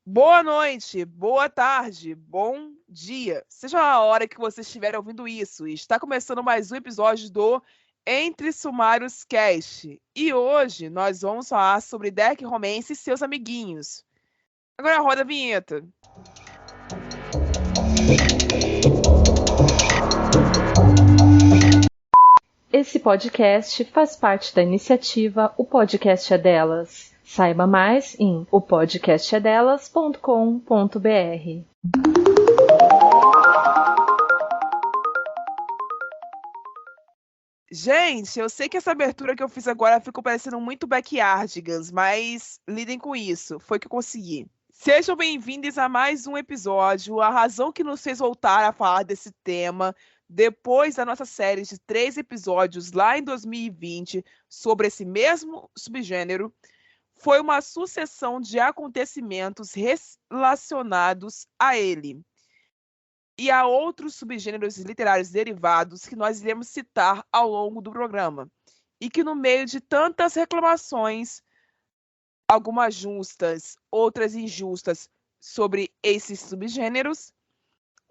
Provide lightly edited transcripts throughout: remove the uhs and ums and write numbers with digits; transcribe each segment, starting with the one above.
Boa noite, boa tarde, bom dia. Seja a hora que você estiver ouvindo isso, está começando mais um episódio do Entre Sumários Cast. E hoje nós vamos falar sobre Derek Romance e seus amiguinhos. Agora roda a vinheta. Esse podcast faz parte da iniciativa O Podcast é Delas. Saiba mais em opodcastedelas.com.br. Gente, eu sei que essa abertura que eu fiz agora ficou parecendo muito Backyardigans, mas lidem com isso, foi que eu consegui. Sejam bem-vindos a mais um episódio. A razão que nos fez voltar a falar desse tema, depois da nossa série de 3 episódios lá em 2020 sobre esse mesmo subgênero, foi uma sucessão de acontecimentos relacionados a ele e a outros subgêneros literários derivados que nós iremos citar ao longo do programa. E que no meio de tantas reclamações, algumas justas, outras injustas, sobre esses subgêneros,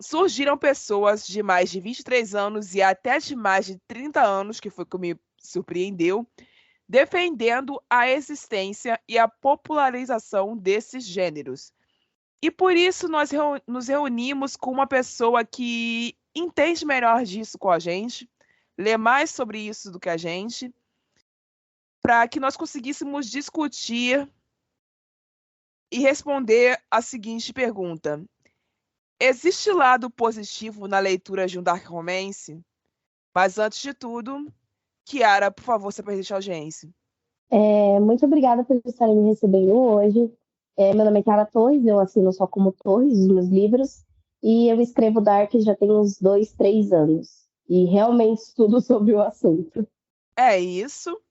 surgiram pessoas de mais de 23 anos e até de mais de 30 anos, que foi o que me surpreendeu, defendendo a existência e a popularização desses gêneros. E por isso nós nos reunimos com uma pessoa que entende melhor disso com a gente, lê mais sobre isso do que a gente, para que nós conseguíssemos discutir e responder a seguinte pergunta: existe lado positivo na leitura de um dark romance? Mas antes de tudo, Kiara, por favor, se apresente à audiência. Muito obrigada por estarem me recebendo hoje. Meu nome é Kiara Torres, eu assino só como Torres os meus livros, e eu escrevo Dark já tem uns 2, 3 anos. E realmente estudo sobre o assunto. É isso.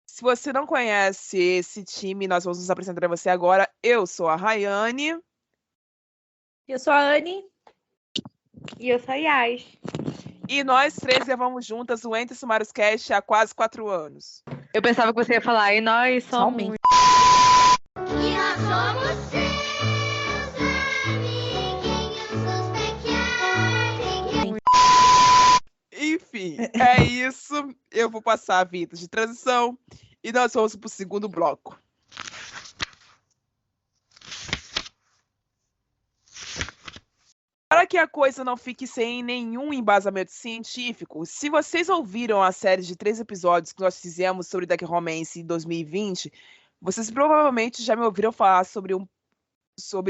Se você não conhece esse time, nós vamos nos apresentar a você agora. Eu sou a Rayane. Eu sou a Anne. E eu sou a Yas. E nós três levamos juntas o Entre Sumários Cast há quase 4 anos. Eu pensava que você ia falar, e nós somos... E nós somos seus amiguinhos, os pequenos. Enfim, é isso. Eu vou passar a vida de transição e nós vamos para o segundo bloco. Para que a coisa não fique sem nenhum embasamento científico, se vocês ouviram a série de 3 episódios que nós fizemos sobre Dark Romance em 2020, vocês provavelmente já me ouviram falar sobre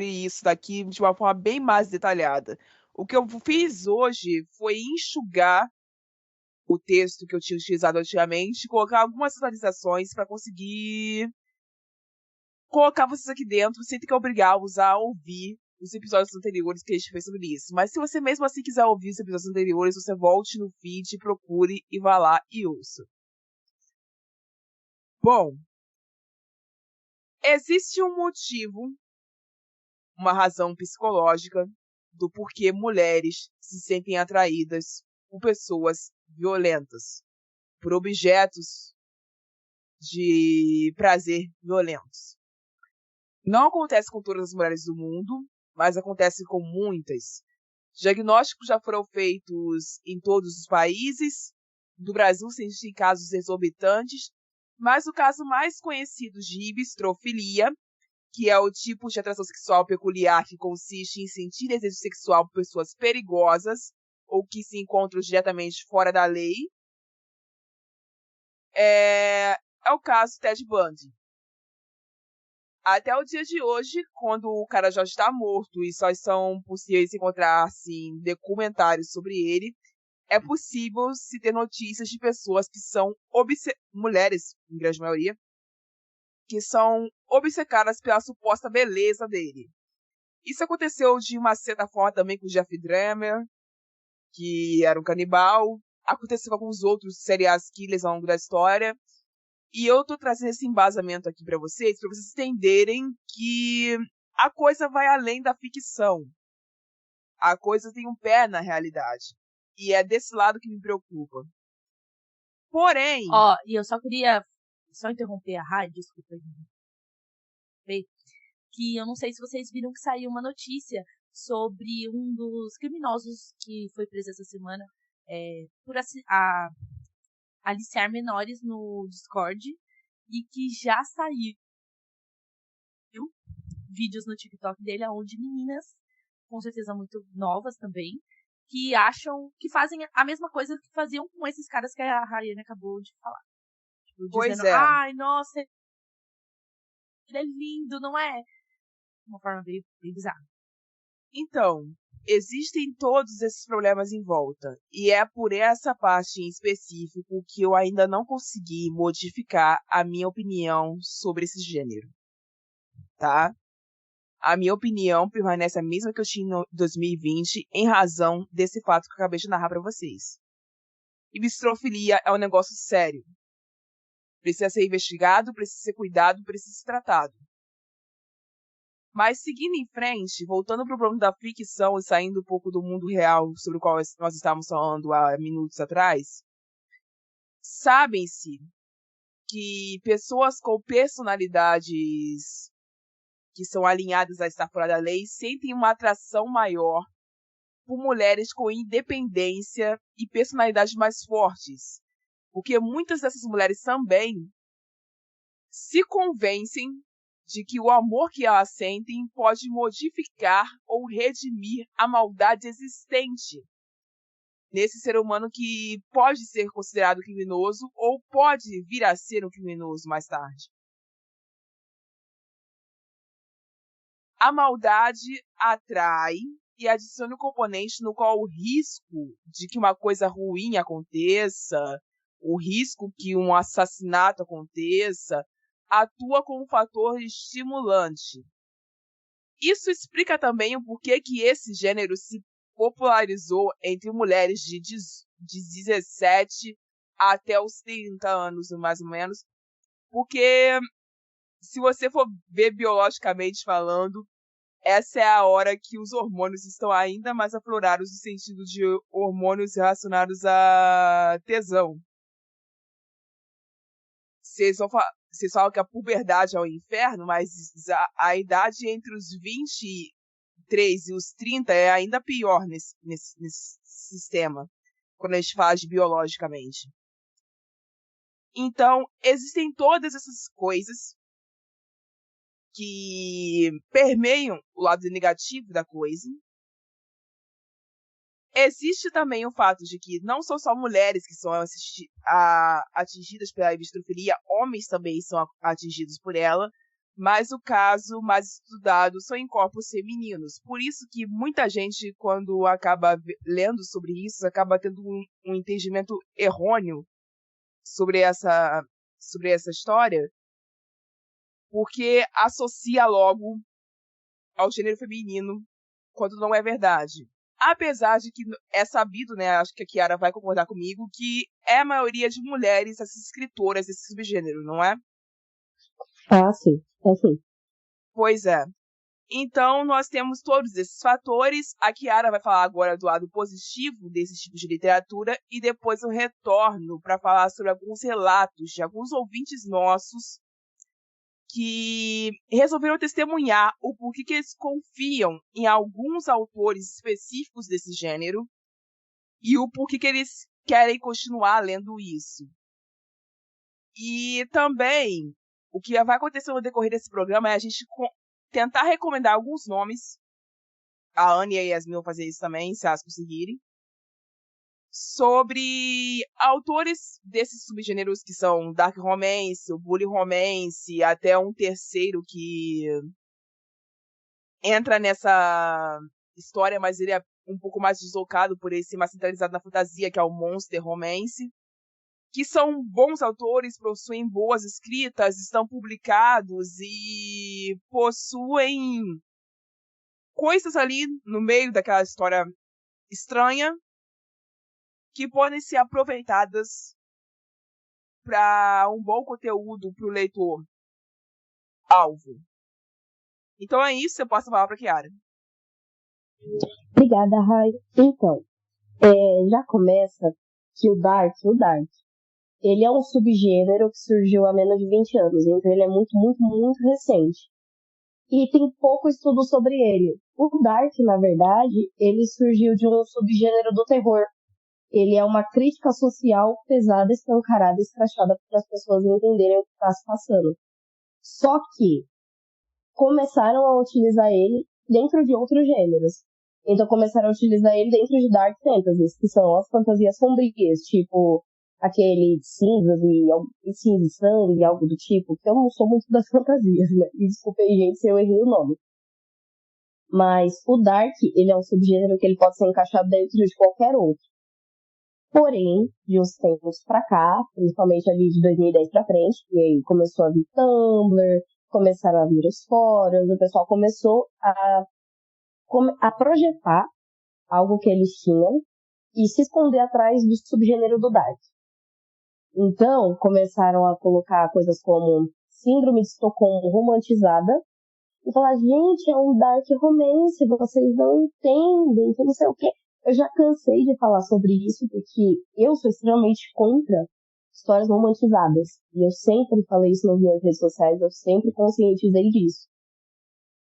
isso daqui de uma forma bem mais detalhada. O que eu fiz hoje foi enxugar o texto que eu tinha utilizado antigamente, colocar algumas atualizações para conseguir colocar vocês aqui dentro sem ter que obrigá-los a ouvir os episódios anteriores que a gente fez sobre isso. Mas se você mesmo assim quiser ouvir os episódios anteriores, você volte no feed, procure e vá lá e ouça. Bom, existe um motivo, uma razão psicológica do porquê mulheres se sentem atraídas por pessoas violentas, por objetos de prazer violentos. Não acontece com todas as mulheres do mundo, mas acontece com muitas. Diagnósticos já foram feitos em todos os países. No Brasil, existem casos exorbitantes, mas o caso mais conhecido de ibistrofilia, que é o tipo de atração sexual peculiar que consiste em sentir desejo sexual por pessoas perigosas ou que se encontram diretamente fora da lei, é o caso Ted Bundy. Até o dia de hoje, quando o cara já está morto e só são possíveis encontrar assim, documentários sobre ele, é possível se ter notícias de pessoas que são mulheres, em grande maioria, que são obcecadas pela suposta beleza dele. Isso aconteceu de uma certa forma também com o Jeff Dahmer, que era um canibal. Aconteceu com alguns outros serial killers ao longo da história. E eu tô trazendo esse embasamento aqui para vocês entenderem que a coisa vai além da ficção. A coisa tem um pé na realidade. E é desse lado que me preocupa. Porém... E eu só queria interromper a rádio, desculpa. que eu não sei se vocês viram que saiu uma notícia sobre um dos criminosos que foi preso essa semana por aliciar menores no Discord, e que já saiu vídeos no TikTok dele onde meninas, com certeza muito novas também, que acham que fazem a mesma coisa que faziam com esses caras que a Rayane acabou de falar. Tipo, Pois dizendo, é. ai, nossa, ele é lindo, não é? De uma forma bem bizarra. Então, existem todos esses problemas em volta. E é por essa parte em específico que eu ainda não consegui modificar a minha opinião sobre esse gênero. Tá? A minha opinião permanece a mesma que eu tinha em 2020, em razão desse fato que eu acabei de narrar pra vocês. E bistrofilia é um negócio sério. Precisa ser investigado, precisa ser cuidado, precisa ser tratado. Mas seguindo em frente, voltando para o problema da ficção e saindo um pouco do mundo real sobre o qual nós estávamos falando há minutos atrás, sabem-se que pessoas com personalidades que são alinhadas a estar fora da lei sentem uma atração maior por mulheres com independência e personalidades mais fortes. Porque muitas dessas mulheres também se convencem de que o amor que elas sentem pode modificar ou redimir a maldade existente nesse ser humano que pode ser considerado criminoso ou pode vir a ser um criminoso mais tarde. A maldade atrai e adiciona um componente no qual o risco de que uma coisa ruim aconteça, o risco que um assassinato aconteça, atua como um fator estimulante. Isso explica também o porquê que esse gênero se popularizou entre mulheres de 17 até os 30 anos, mais ou menos, porque se você for ver biologicamente falando, essa é a hora que os hormônios estão ainda mais aflorados no sentido de hormônios relacionados a tesão. Vocês falam que a puberdade é o inferno, mas a idade entre os 23 e os 30 é ainda pior nesse sistema, quando a gente fala de biologicamente. Então, existem todas essas coisas que permeiam o lado negativo da coisa. Existe também o fato de que não são só mulheres que são atingidas pela bistrofilia, homens também são atingidos por ela, mas o caso mais estudado são em corpos femininos. Por isso que muita gente, quando acaba lendo sobre isso, acaba tendo um entendimento errôneo sobre essa história, porque associa logo ao gênero feminino, quando não é verdade. Apesar de que é sabido, né, acho que a Kiara vai concordar comigo, que é a maioria de mulheres as escritoras desse subgênero, não é? Ah, sim. É sim. Pois é. Então, nós temos todos esses fatores. A Kiara vai falar agora do lado positivo desse tipo de literatura e depois eu retorno para falar sobre alguns relatos de alguns ouvintes nossos que resolveram testemunhar o porquê que eles confiam em alguns autores específicos desse gênero e o porquê que eles querem continuar lendo isso. E também, o que vai acontecer no decorrer desse programa é a gente tentar recomendar alguns nomes, a Anne e a Yasmin vão fazer isso também, se elas conseguirem, sobre autores desses subgêneros que são dark romance, o bully romance, até um terceiro que entra nessa história, mas ele é um pouco mais deslocado por ele ser mais centralizado na fantasia, que é o monster romance, que são bons autores, possuem boas escritas, estão publicados e possuem coisas ali no meio daquela história estranha que podem ser aproveitadas para um bom conteúdo para o leitor alvo. Então é isso, eu passo a palavra para a Kiara. Obrigada, Rai. Então, já começa que o Dark, ele é um subgênero que surgiu há menos de 20 anos, então ele é muito, muito, muito recente. e tem pouco estudo sobre ele. O Dark, na verdade, ele surgiu de um subgênero do terror. Ele é uma crítica social pesada, escancarada, escrachada para as pessoas entenderem o que está se passando. Só que começaram a utilizar ele dentro de outros gêneros. Então começaram a utilizar ele dentro de Dark Fantasies, que são as fantasias sombrias, tipo aquele cinzas e cinza e sangue, algo do tipo, que eu não sou muito das fantasias, né? E desculpem, gente, se eu errei o nome. Mas o Dark, ele é um subgênero que ele pode ser encaixado dentro de qualquer outro. Porém, de uns tempos pra cá, principalmente ali de 2010 pra frente, e aí começou a vir Tumblr, começaram a vir os fóruns, o pessoal começou a projetar algo que eles tinham e se esconder atrás do subgênero do Dark. Então, começaram a colocar coisas como Síndrome de Estocolmo romantizada e falar, gente, é um Dark romance, vocês não entendem, que não sei o quê. Eu já cansei de falar sobre isso, porque eu sou extremamente contra histórias romantizadas. E eu sempre falei isso nas minhas redes sociais, eu sempre conscientizei disso.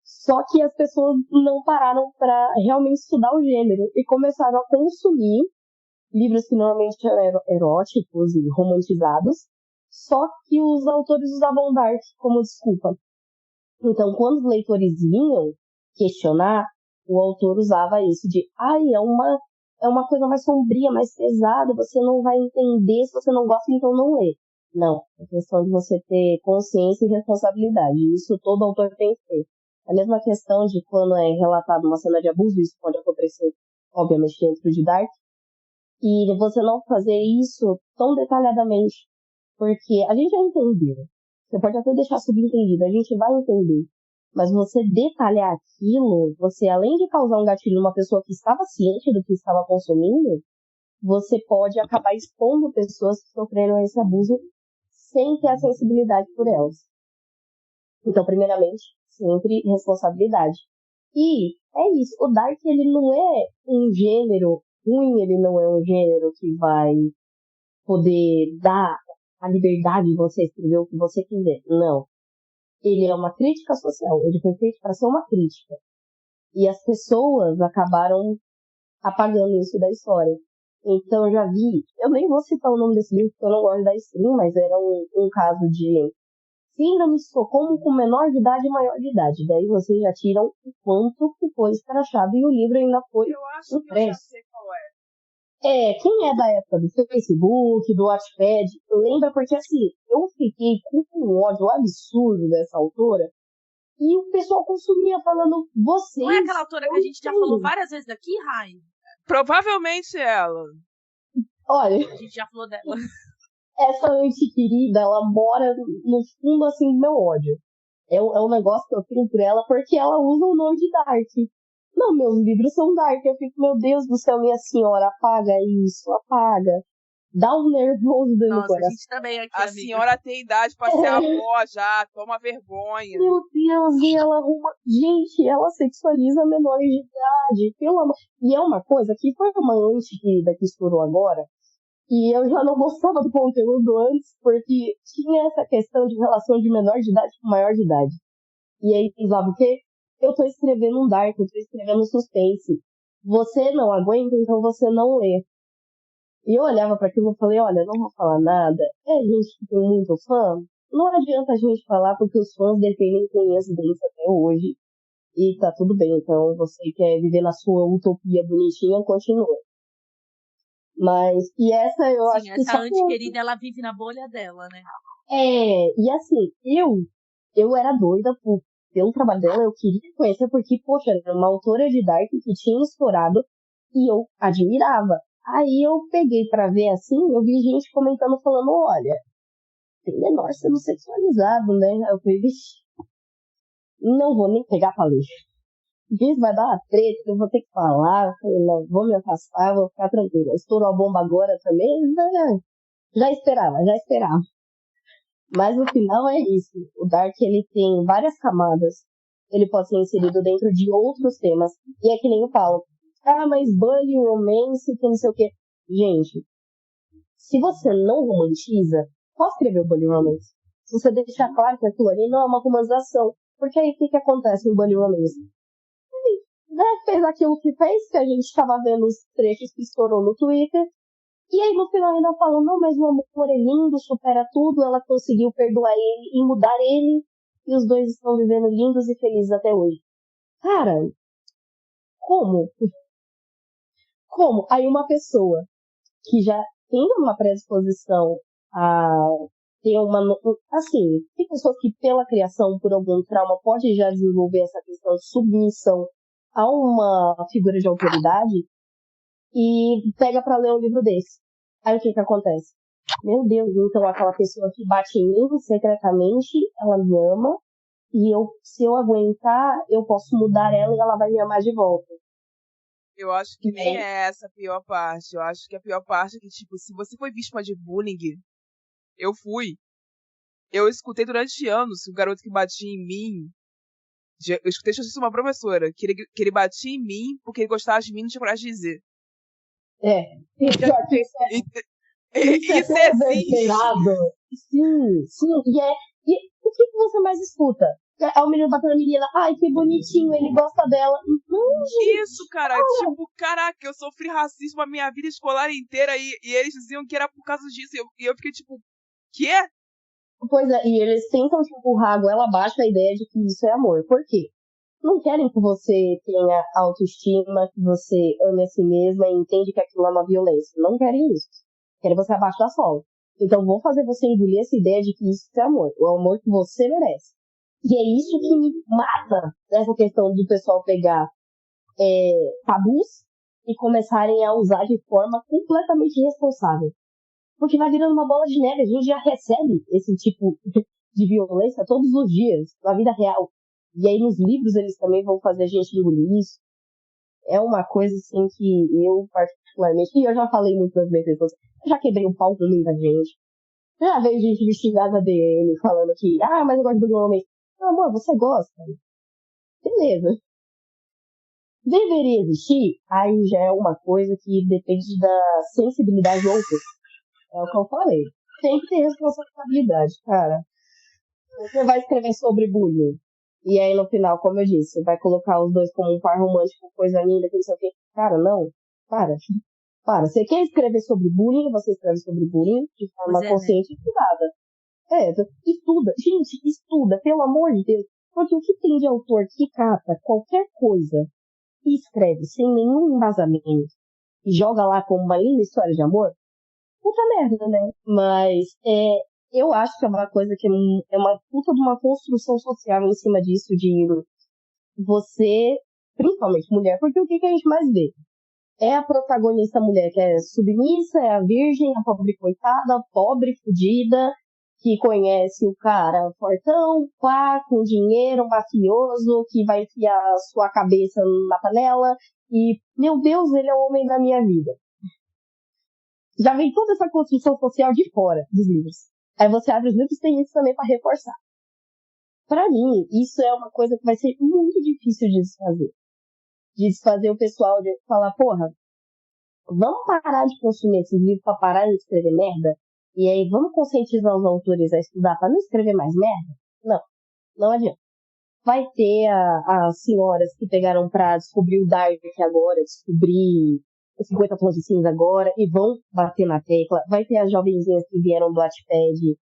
Só que as pessoas não pararam para realmente estudar o gênero e começaram a consumir livros que normalmente eram eróticos e romantizados, só que os autores usavam Dark como desculpa. Então, quando os leitores vinham questionar, o autor usava isso de, é uma coisa mais sombria, mais pesada, você não vai entender, se você não gosta, então não lê. Não, é questão de você ter consciência e responsabilidade, isso todo autor tem que ter. A mesma questão de quando é relatado uma cena de abuso, isso pode acontecer, obviamente, dentro de Dark, e você não fazer isso tão detalhadamente, porque a gente já entendeu. Você pode até deixar subentendido, a gente vai entender. Mas você detalhar aquilo, você além de causar um gatilho numa pessoa que estava ciente do que estava consumindo, você pode acabar expondo pessoas que sofreram esse abuso sem ter a sensibilidade por elas. Então, primeiramente, sempre responsabilidade. E é isso, o Dark ele não é um gênero ruim, ele não é um gênero que vai poder dar a liberdade de você escrever o que você quiser. Não. Ele é uma crítica social. Ele foi feito para ser uma crítica. E as pessoas acabaram apagando isso da história. Então eu já vi, eu nem vou citar o nome desse livro porque eu não gosto da stream, mas era um caso de Síndrome de Estocolmo com menor de idade e maior de idade. Daí vocês já tiram o quanto que foi escrachado e o livro ainda foi Eu acho que eu já impresso. sei qual é. Quem é da época do Facebook, do Wattpad, lembra porque assim, eu fiquei com um ódio absurdo dessa autora e o pessoal consumia falando, vocês... Não é aquela autora que a gente já falou várias vezes daqui, Rai? Provavelmente ela. Olha, A gente já falou dela. essa antiquerida, ela mora no fundo assim do meu ódio. É um negócio que eu tenho por ela porque ela usa o nome de Dark. Não, meus livros são Dark. Eu fico, meu Deus do céu, minha senhora, apaga isso, apaga. Dá um nervoso dentro do Nossa, a coração. gente também aqui, A amiga. senhora tem idade pra ser avó já, toma vergonha. Meu Deus, e ela arruma... Gente, ela sexualiza menores de idade, pelo amor... E é uma coisa que foi uma antiquerida que estourou agora, e eu já não gostava do conteúdo antes, porque tinha essa questão de relação de menor de idade com maior de idade. E aí, sabe o quê? Eu tô escrevendo um dark, eu tô escrevendo suspense. Você não aguenta, então você não lê. E eu olhava pra aquilo e falei, olha, não vou falar nada. É gente que tem muito fã. Não adianta a gente falar porque os fãs defendem coincidência até hoje. E tá tudo bem, então você quer viver na sua utopia bonitinha, continua. Mas, e essa eu Sim, acho que essa só antiquerida, ela vive na bolha dela, né? e assim, eu era doida pelo trabalho dela, eu queria conhecer porque, poxa, era uma autora de Dark que tinha estourado e eu admirava. Aí eu peguei pra ver assim, eu vi gente comentando, falando, olha, tem menor sendo sexualizado, né? Aí eu falei, vixi, não vou nem pegar pra ler. Isso vai dar uma treta, eu vou ter que falar. Eu falei, não, vou me afastar, vou ficar tranquila. Estourou a bomba agora também, já esperava. Mas no final é isso. O Dark, ele tem várias camadas. Ele pode ser inserido dentro de outros temas. E é que nem eu falo. Ah, mas bullying, romance, que não sei o quê. Gente, se você não romantiza, pode escrever o bullying romance. Se você deixar claro que aquilo ali não é uma romantização. Porque aí o que acontece no Bully Romance? Ele, né, fez aquilo que fez, que a gente estava vendo os trechos que estourou no Twitter. E aí no final ainda falam, não, mas o amor é lindo, supera tudo, ela conseguiu perdoar ele e mudar ele, e os dois estão vivendo lindos e felizes até hoje. Cara, como? Como? Aí uma pessoa que já tem uma predisposição a ter assim, tem pessoas que pela criação, por algum trauma, pode já desenvolver essa questão de submissão a uma figura de autoridade e pega pra ler um livro desse. Aí o que acontece? Meu Deus, então aquela pessoa que bate em mim secretamente, ela me ama, e se eu aguentar, eu posso mudar ela e ela vai me amar de volta. Eu acho que nem é essa a pior parte. Eu acho que a pior parte é que, tipo, se você foi vítima de bullying, eu fui. Eu escutei durante anos o garoto que batia em mim. Eu escutei isso de uma professora, que ele batia em mim porque ele gostava de mim e não tinha coragem de dizer. Isso Isso é existe. Sim. E o que você mais escuta? O menino batendo na menina, ai, que bonitinho, ele gosta dela. Não, gente. Isso, cara. Tipo, caraca, eu sofri racismo a minha vida escolar inteira e eles diziam que era por causa disso. E eu fiquei tipo, que é? Pois é, e eles tentam te empurrar a goela abaixo a ideia de que isso é amor. Por quê? Não querem que você tenha autoestima, que você ame a si mesma e entende que aquilo é uma violência. Não querem isso. Querem você abaixo da sola. Então vou fazer você engolir essa ideia de que isso é amor. O amor que você merece. E é isso que me mata nessa questão do pessoal pegar tabus e começarem a usar de forma completamente irresponsável. Porque vai virando uma bola de neve. A gente já recebe esse tipo de violência todos os dias, na vida real. E aí nos livros eles também vão fazer a gente engolir isso. É uma coisa assim que eu particularmente, e eu já falei muito nas minhas pessoas, eu já quebrei um pau com muita gente. Já veio gente me xingar na DM falando que, mas eu gosto do homem. Não, amor, você gosta? Beleza. Deveria existir? Aí já é uma coisa que depende da sensibilidade do autor. É o que eu falei. Tem que ter responsabilidade, cara. Você vai escrever sobre bullying. E aí, no final, como eu disse, vai colocar os dois como um par romântico, coisa linda, que não sei o quê. Cara, não. Para. Você quer escrever sobre bullying, você escreve sobre bullying de forma consciente e cuidada. Estuda. Gente, estuda, pelo amor de Deus. Porque o que tem de autor que cata qualquer coisa e escreve sem nenhum embasamento e joga lá como uma linda história de amor, puta merda, né? Mas eu acho que é uma coisa que é uma puta de uma construção social em cima disso, de você, principalmente mulher, porque o que a gente mais vê? É a protagonista mulher que é submissa, é a virgem, a pobre coitada, pobre, fodida, que conhece o cara fortão, pá, com dinheiro, mafioso, que vai enfiar a sua cabeça na panela e, meu Deus, ele é o homem da minha vida. Já vem toda essa construção social de fora dos livros. Aí você abre os livros e tem isso também para reforçar. Pra mim, isso é uma coisa que vai ser muito difícil de desfazer. De desfazer o pessoal, de falar, porra, vamos parar de consumir esses livros pra parar de escrever merda? E aí vamos conscientizar os autores a estudar pra não escrever mais merda? Não adianta. Vai ter as senhoras que pegaram pra descobrir o Dark agora, descobrir 50 tons de cinza agora, e vão bater na tecla. Vai ter as jovenzinhas que vieram do Wattpad,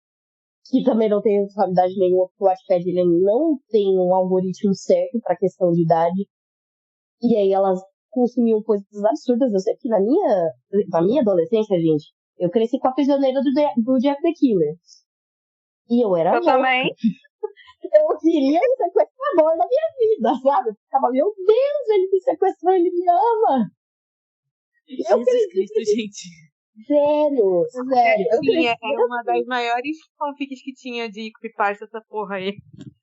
que também não tem responsabilidade nenhuma, porque o Wattpad ele não tem um algoritmo certo pra questão de idade. E aí elas consumiam coisas absurdas. Eu sei que na minha adolescência, gente, eu cresci com a prisioneira do Jack the Killer. E eu era louca. Também. Eu queria o sequestrador da minha vida, sabe? Eu ficava, meu Deus, ele me sequestrou, ele me ama. Jesus Cristo, gente. Sério. Era uma das maiores fanfics que tinha de creepypasta essa porra aí.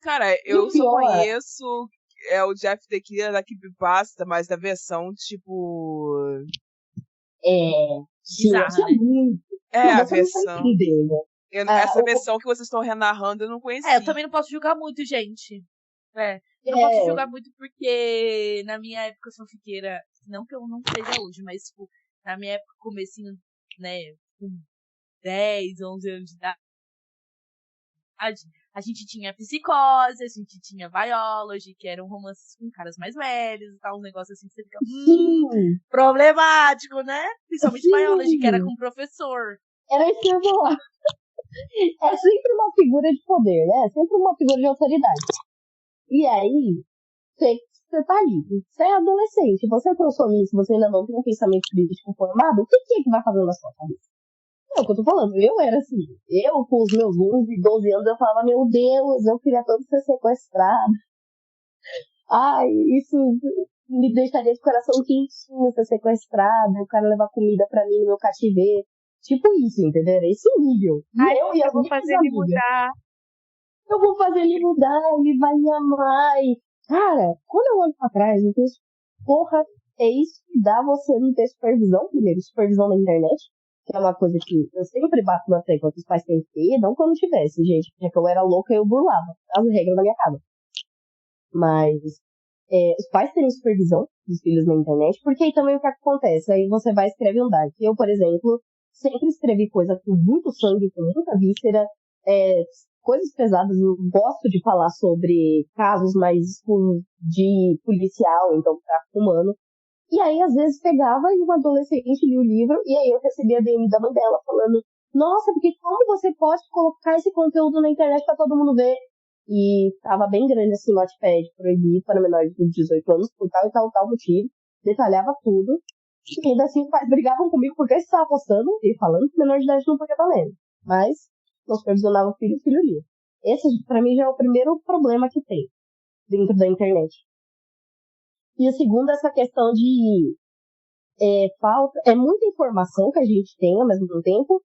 Cara, eu só conheço o Jeff the Killer da Creepypasta, mas da versão, tipo... Bizarra, tinha né? muito. A Você versão. não tá entendendo. Essa versão que vocês estão renarrando eu não conhecia. Eu também não posso julgar muito, gente. Não posso julgar muito porque na minha época fanfiqueira, não que eu não seja hoje, mas tipo, na minha época, comecinho, né, com 10, 11 anos de idade, A gente tinha Psicose, a gente tinha Biology, que eram romances com caras mais velhos e tal, um negócio assim que você fica, Sim, problemático, né? Principalmente Biology, que era sim. com o professor. Era isso que eu ia falar. É sempre uma figura de poder, né? É sempre uma figura de autoridade. E aí, você tá ali, você é adolescente, você consome isso, você ainda não tem um pensamento crítico formado, o que é que vai fazer na sua cabeça? É o que eu tô falando, eu era assim, eu com os meus 11, 12 anos, eu falava, meu Deus, eu queria tanto ser sequestrado. Ai, isso me deixaria de coração quentinho ser sequestrado, o cara levar comida pra mim no meu cativeiro. Tipo isso, entendeu? Era esse nível. E Ai, eu e as vou minhas fazer ele amigas. mudar. Eu vou fazer ele mudar, ele vai me amar. E, cara, quando eu olho pra trás, eu penso, porra, é isso que dá você não ter supervisão, primeiro, supervisão na internet, que é uma coisa que eu sempre bato na tecla que os pais têm que ter, não quando tivesse, gente, já que eu era louca, eu burlava as regras da minha casa. Mas os pais terem supervisão dos filhos na internet, porque aí também o que acontece? Aí você vai e escreve um dark. Eu, por exemplo, sempre escrevi coisa com muito sangue, com muita víscera, coisas pesadas. Eu gosto de falar sobre casos mais de policial, então tráfico humano. E aí, às vezes, pegava e uma adolescente lia o livro, e aí eu recebia a DM da mãe dela falando, nossa, porque como você pode colocar esse conteúdo na internet pra todo mundo ver? E tava bem grande assim, Notepad, proibido para menores de 18 anos, por tal e tal motivo, detalhava tudo, e ainda assim os pais brigavam comigo porque eu estava postando e falando que menor de idade não podia estar lendo. Mas, não supervisionava o filho lia. Esse, pra mim, já é o primeiro problema que tem dentro da internet. E o segundo, essa questão de falta, é muita informação que a gente tem ao mesmo tempo,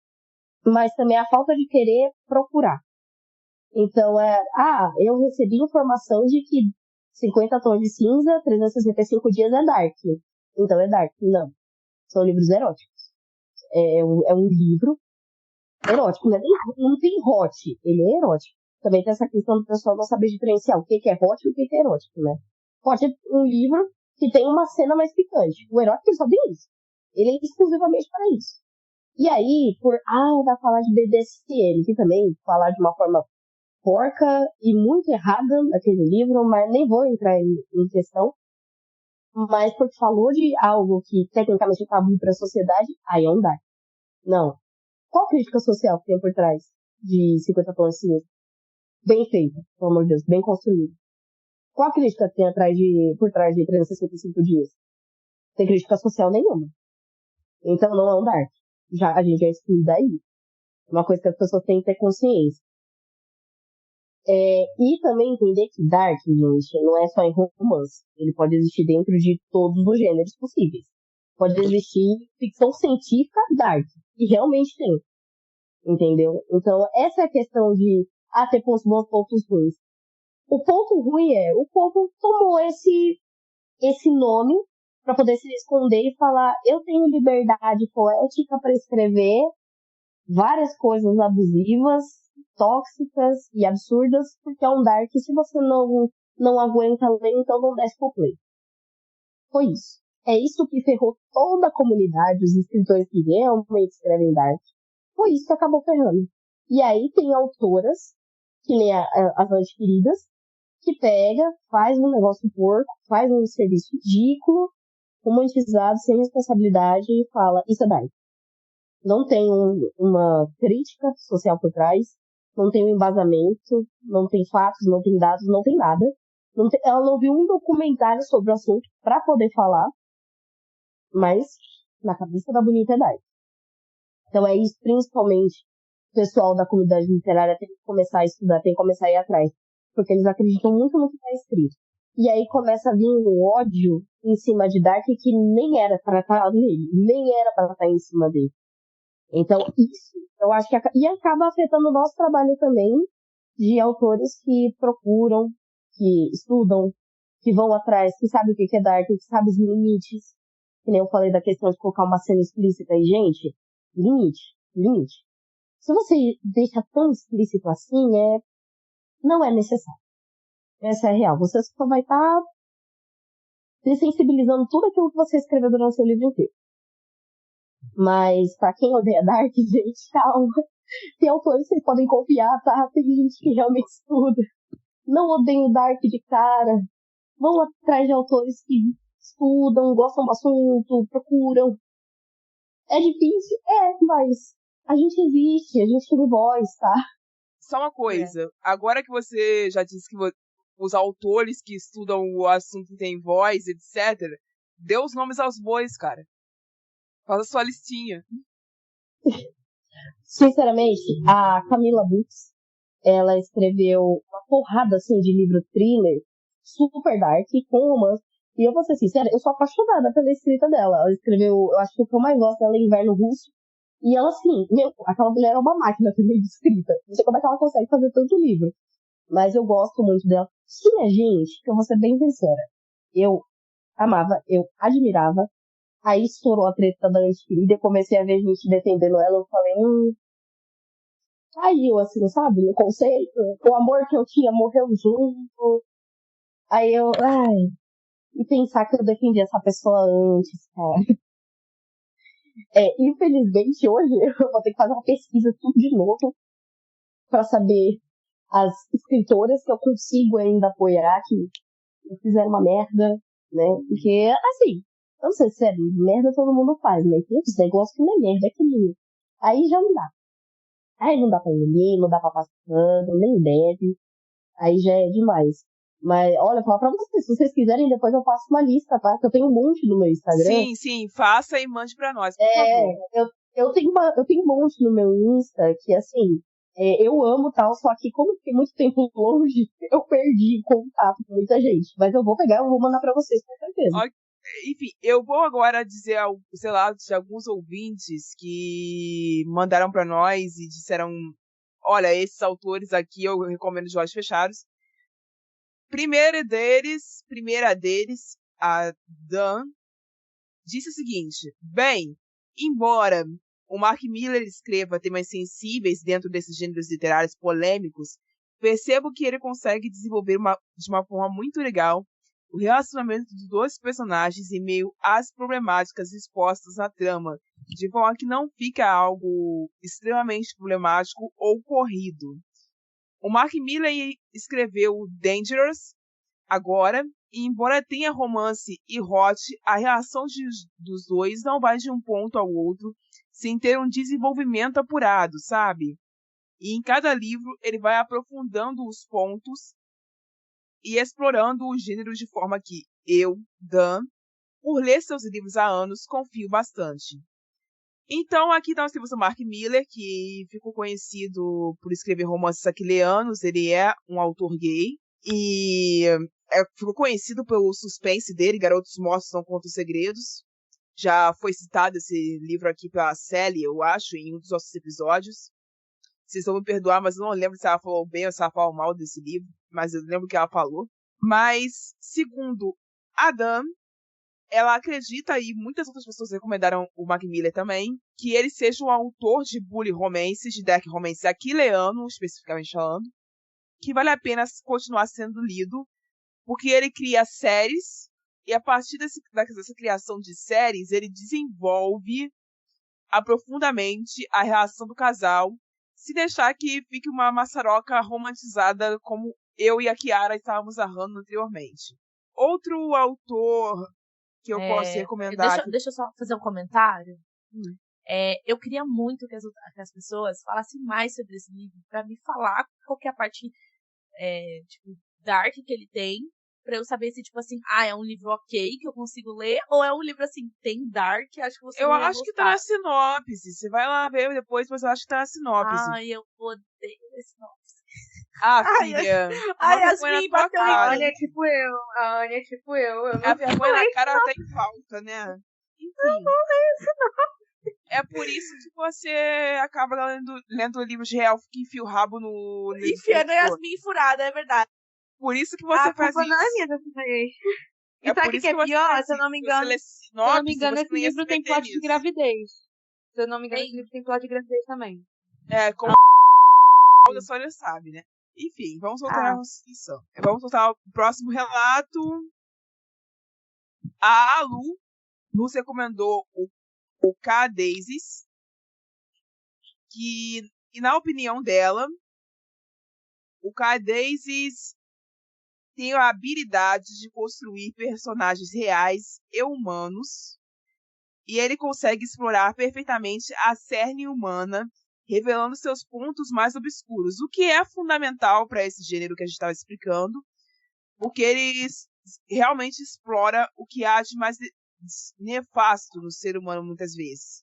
mas também a falta de querer procurar. Então, eu recebi informação de que 50 tons de cinza, 365 dias é dark. Então é dark. Não. São livros eróticos. É um livro erótico. Não tem hot. Ele é erótico. Também tem essa questão do pessoal não saber diferenciar o que é hot e o que é erótico, né? Hot é um livro que tem uma cena mais picante. O erótico só tem isso. Ele é exclusivamente para isso. E aí, vai falar de BDSM, que também falar de uma forma porca e muito errada naquele livro, mas nem vou entrar em questão. Mas porque falou de algo que tecnicamente é tabu para a sociedade, aí é um dark. Não. Qual crítica social que tem por trás de 50 tons de cinza? Bem feita, pelo amor de Deus, bem construída. Qual crítica tem por trás de 365 dias? Tem crítica social nenhuma. Então não é um dark. A gente já exclui daí. Uma coisa que as pessoas têm que ter consciência. E também entender que dark, gente, não é só em romance. Ele pode existir dentro de todos os gêneros possíveis. Pode existir ficção científica dark. E realmente tem. Entendeu? Então, essa é a questão de ter pontos bons, pontos ruins. O ponto ruim o povo tomou esse nome para poder se esconder e falar, eu tenho liberdade poética para escrever várias coisas abusivas, tóxicas e absurdas, porque é um dark, se você não aguenta ler, então não desce pro play. Foi isso. É isso que ferrou toda a comunidade, os escritores que realmente escrevem dark. Foi isso que acabou ferrando. E aí tem autoras, que nem as adquiridas, que pega, faz um negócio porco, faz um serviço ridículo, romantizado, sem responsabilidade, e fala, isso é dark. Não tem uma crítica social por trás, não tem um embasamento, não tem fatos, não tem dados, não tem nada. Ela não viu um documentário sobre o assunto para poder falar, mas na cabeça da bonita é dark. Então é isso, principalmente, o pessoal da comunidade literária tem que começar a estudar, tem que começar a ir atrás, porque eles acreditam muito no que está escrito. E aí começa a vir um ódio em cima de Dark que nem era para estar nele, nem era para estar em cima dele. Então, isso, eu acho que e acaba afetando o nosso trabalho também, de autores que procuram, que estudam, que vão atrás, que sabem o que é Dark, que sabem os limites. Que nem eu falei da questão de colocar uma cena explícita aí, gente, limite. Se você deixa tão explícito assim, não é necessário. Essa é a real. Você só vai estar desensibilizando tudo aquilo que você escreveu durante o seu livro inteiro. Mas, pra quem odeia Dark, gente, calma. Tem autores que vocês podem confiar, tá? Tem gente que realmente estuda. Não odeio o Dark de cara. Vão atrás de autores que estudam, gostam do assunto, procuram. É difícil? É, mas a gente existe, a gente tem voz, tá? Só uma coisa, agora que você já disse que os autores que estudam o assunto têm voz, etc., dê os nomes aos bois, cara. Faz a sua listinha. Sinceramente, a Camila Books, ela escreveu uma porrada, assim, de livro thriller, super dark, com romance. E eu vou ser sincera, eu sou apaixonada pela escrita dela. Ela escreveu, eu acho que o que eu mais gosto dela é Inverno Russo. E ela, assim, aquela mulher é uma máquina também de escrita. Não sei como é que ela consegue fazer tanto livro. Mas eu gosto muito dela. Tinha gente, que eu vou ser bem sincera, eu amava, eu admirava. Aí estourou a treta da Antiquida e comecei a ver gente defendendo ela. Eu falei, caiu, assim, sabe? No conceito. O amor que eu tinha morreu junto. Aí eu, e pensar que eu defendi essa pessoa antes, cara. Infelizmente, hoje eu vou ter que fazer uma pesquisa tudo de novo pra saber as escritoras que eu consigo ainda apoiar, que fizeram uma merda, né? Porque, assim, eu não sei se é merda todo mundo faz, mas tem uns negócios que não é merda, é que aí já não dá. Aí não dá pra engolir, não dá pra passar pano, nem deve. Aí já é demais. Mas, olha, eu vou falar pra vocês, se vocês quiserem, depois eu faço uma lista, tá? Que eu tenho um monte no meu Instagram. Sim, faça e mande pra nós, por favor. Eu tenho um monte no meu Insta que, assim, eu amo tal, só que como eu fiquei muito tempo longe, eu perdi contato com muita gente. Mas eu vou pegar, eu vou mandar pra vocês, com certeza. Enfim, eu vou agora dizer, sei lá, de alguns ouvintes que mandaram pra nós e disseram, olha, esses autores aqui eu recomendo de olhos fechados. Primeira deles, a Dan, disse o seguinte: bem, embora o Mark Miller escreva temas sensíveis dentro desses gêneros literários polêmicos, percebo que ele consegue desenvolver de uma forma muito legal o relacionamento dos dois personagens em meio às problemáticas expostas na trama, de forma que não fica algo extremamente problemático ou corrido. O Mark Miller escreveu Dangerous agora, e embora tenha romance e hot, a relação dos dois não vai de um ponto ao outro sem ter um desenvolvimento apurado, sabe? E em cada livro ele vai aprofundando os pontos e explorando os gêneros de forma que eu, Dan, por ler seus livros há anos, confio bastante. Então, aqui nós temos o Mark Miller, que ficou conhecido por escrever romances aquileanos. Ele é um autor gay e ficou conhecido pelo suspense dele, Garotos Mortos Não Contam Segredos. Já foi citado esse livro aqui pela Sally, eu acho, em um dos nossos episódios. Vocês vão me perdoar, mas eu não lembro se ela falou bem ou se ela falou mal desse livro, mas eu lembro que ela falou. Mas, segundo Adam, ela acredita, e muitas outras pessoas recomendaram o Mark Miller também, que ele seja um autor de bully romances, de dark romance aquileano, especificamente falando, que vale a pena continuar sendo lido, porque ele cria séries, e a partir dessa criação de séries, ele desenvolve profundamente a relação do casal, se deixar que fique uma maçaroca romantizada como eu e a Kiara estávamos narrando anteriormente. Outro autor que eu posso recomendar... Deixa eu só fazer um comentário. Eu queria muito que as pessoas falassem mais sobre esse livro, pra me falar qual que é a parte tipo, dark que ele tem, pra eu saber se, tipo assim, é um livro ok, que eu consigo ler, ou é um livro, assim, tem dark, acho que você não ia acho que tá na sinopse. Você vai lá ver depois, mas eu acho que tá na sinopse. Eu odeio esse sinopse. Filha. Yasmin bateu em cara. A Anya é tipo eu. A Anya é tipo eu. A vergonha na cara até em falta, né? Enfim. É por isso que você acaba lendo livros de elfo que enfia o rabo no... Enfiando a Yasmin furada, é verdade. Por isso que você faz isso. A culpa não é minha dessa vez. E sabe o que é pior? Se eu não me engano, esse livro tem plot de gravidez. Se eu não me engano, esse livro tem plot de gravidez também. Como a Sônia sabe, né? Enfim, vamos voltar à discussão. Vamos voltar ao próximo relato. A Lu nos recomendou o K. Daisies, que E na opinião dela, o Kadazes tem a habilidade de construir personagens reais e humanos, e ele consegue explorar perfeitamente a cerne humana, revelando seus pontos mais obscuros, o que é fundamental para esse gênero que a gente estava explicando, porque ele realmente explora o que há de mais nefasto no ser humano muitas vezes.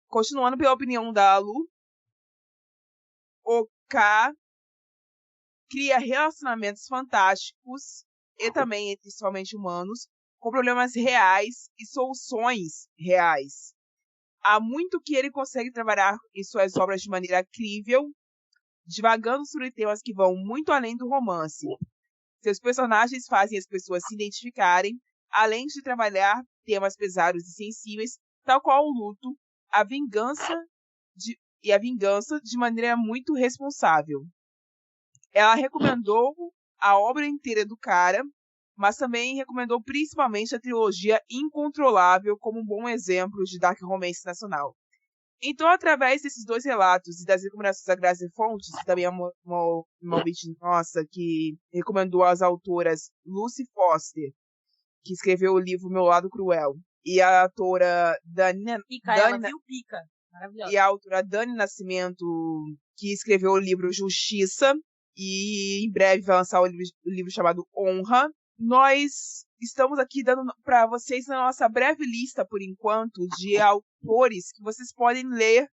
Continuando pela opinião da Lu, o K cria relacionamentos fantásticos e também entre somente humanos, com problemas reais e soluções reais. Há muito que ele consegue trabalhar em suas obras de maneira incrível, divagando sobre temas que vão muito além do romance. Seus personagens fazem as pessoas se identificarem, além de trabalhar temas pesados e sensíveis, tal qual o luto, a vingança de maneira muito responsável. Ela recomendou a obra inteira do cara, mas também recomendou principalmente a trilogia Incontrolável como um bom exemplo de dark romance nacional. Então, através desses dois relatos e das recomendações da Grazi Fontes, que também é uma ouvinte nossa, que recomendou as autoras Lucy Foster, que escreveu o livro Meu Lado Cruel, e a autora Dani Pica. Maravilhosa. E a autora Dani Nascimento, que escreveu o livro Justiça, e em breve vai lançar o livro chamado Honra. Nós estamos aqui dando para vocês a nossa breve lista, por enquanto, de autores que vocês podem ler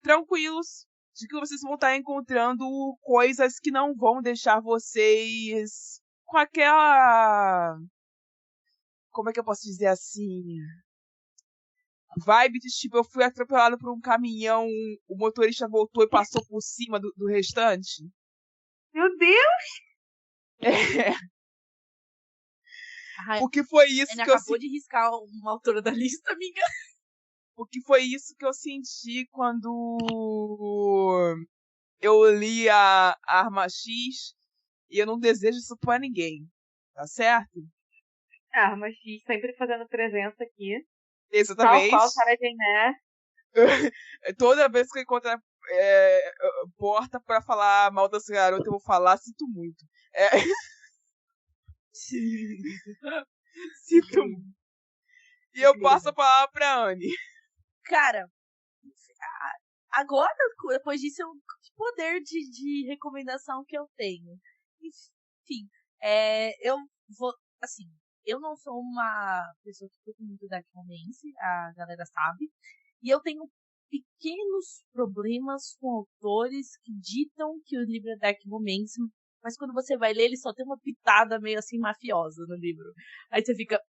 tranquilos, de que vocês vão estar encontrando coisas que não vão deixar vocês com aquela... Como é que eu posso dizer assim? Vibe de tipo, eu fui atropelado por um caminhão, o motorista voltou e passou por cima do restante. Meu Deus! É. Porque foi isso que eu acabou de riscar uma autora da lista, amiga. Porque foi isso que eu senti quando eu li a Arma X, e eu não desejo isso pra ninguém. Tá certo? A Arma X sempre fazendo presença aqui. Exatamente. Tal qual Sarah Jane Eyre. Toda vez que eu encontro porta pra falar mal dessa garota, eu vou falar, sinto muito. Sinto muito. E eu passo a palavra pra Anne. Cara, agora, depois disso, é o poder de recomendação que eu tenho. Enfim, eu vou, assim, eu não sou uma pessoa que curte muito dark romance, a galera sabe, e eu tenho pequenos problemas com autores que ditam que o livro é dark romance, mas quando você vai ler, ele só tem uma pitada meio assim mafiosa no livro. Aí você fica...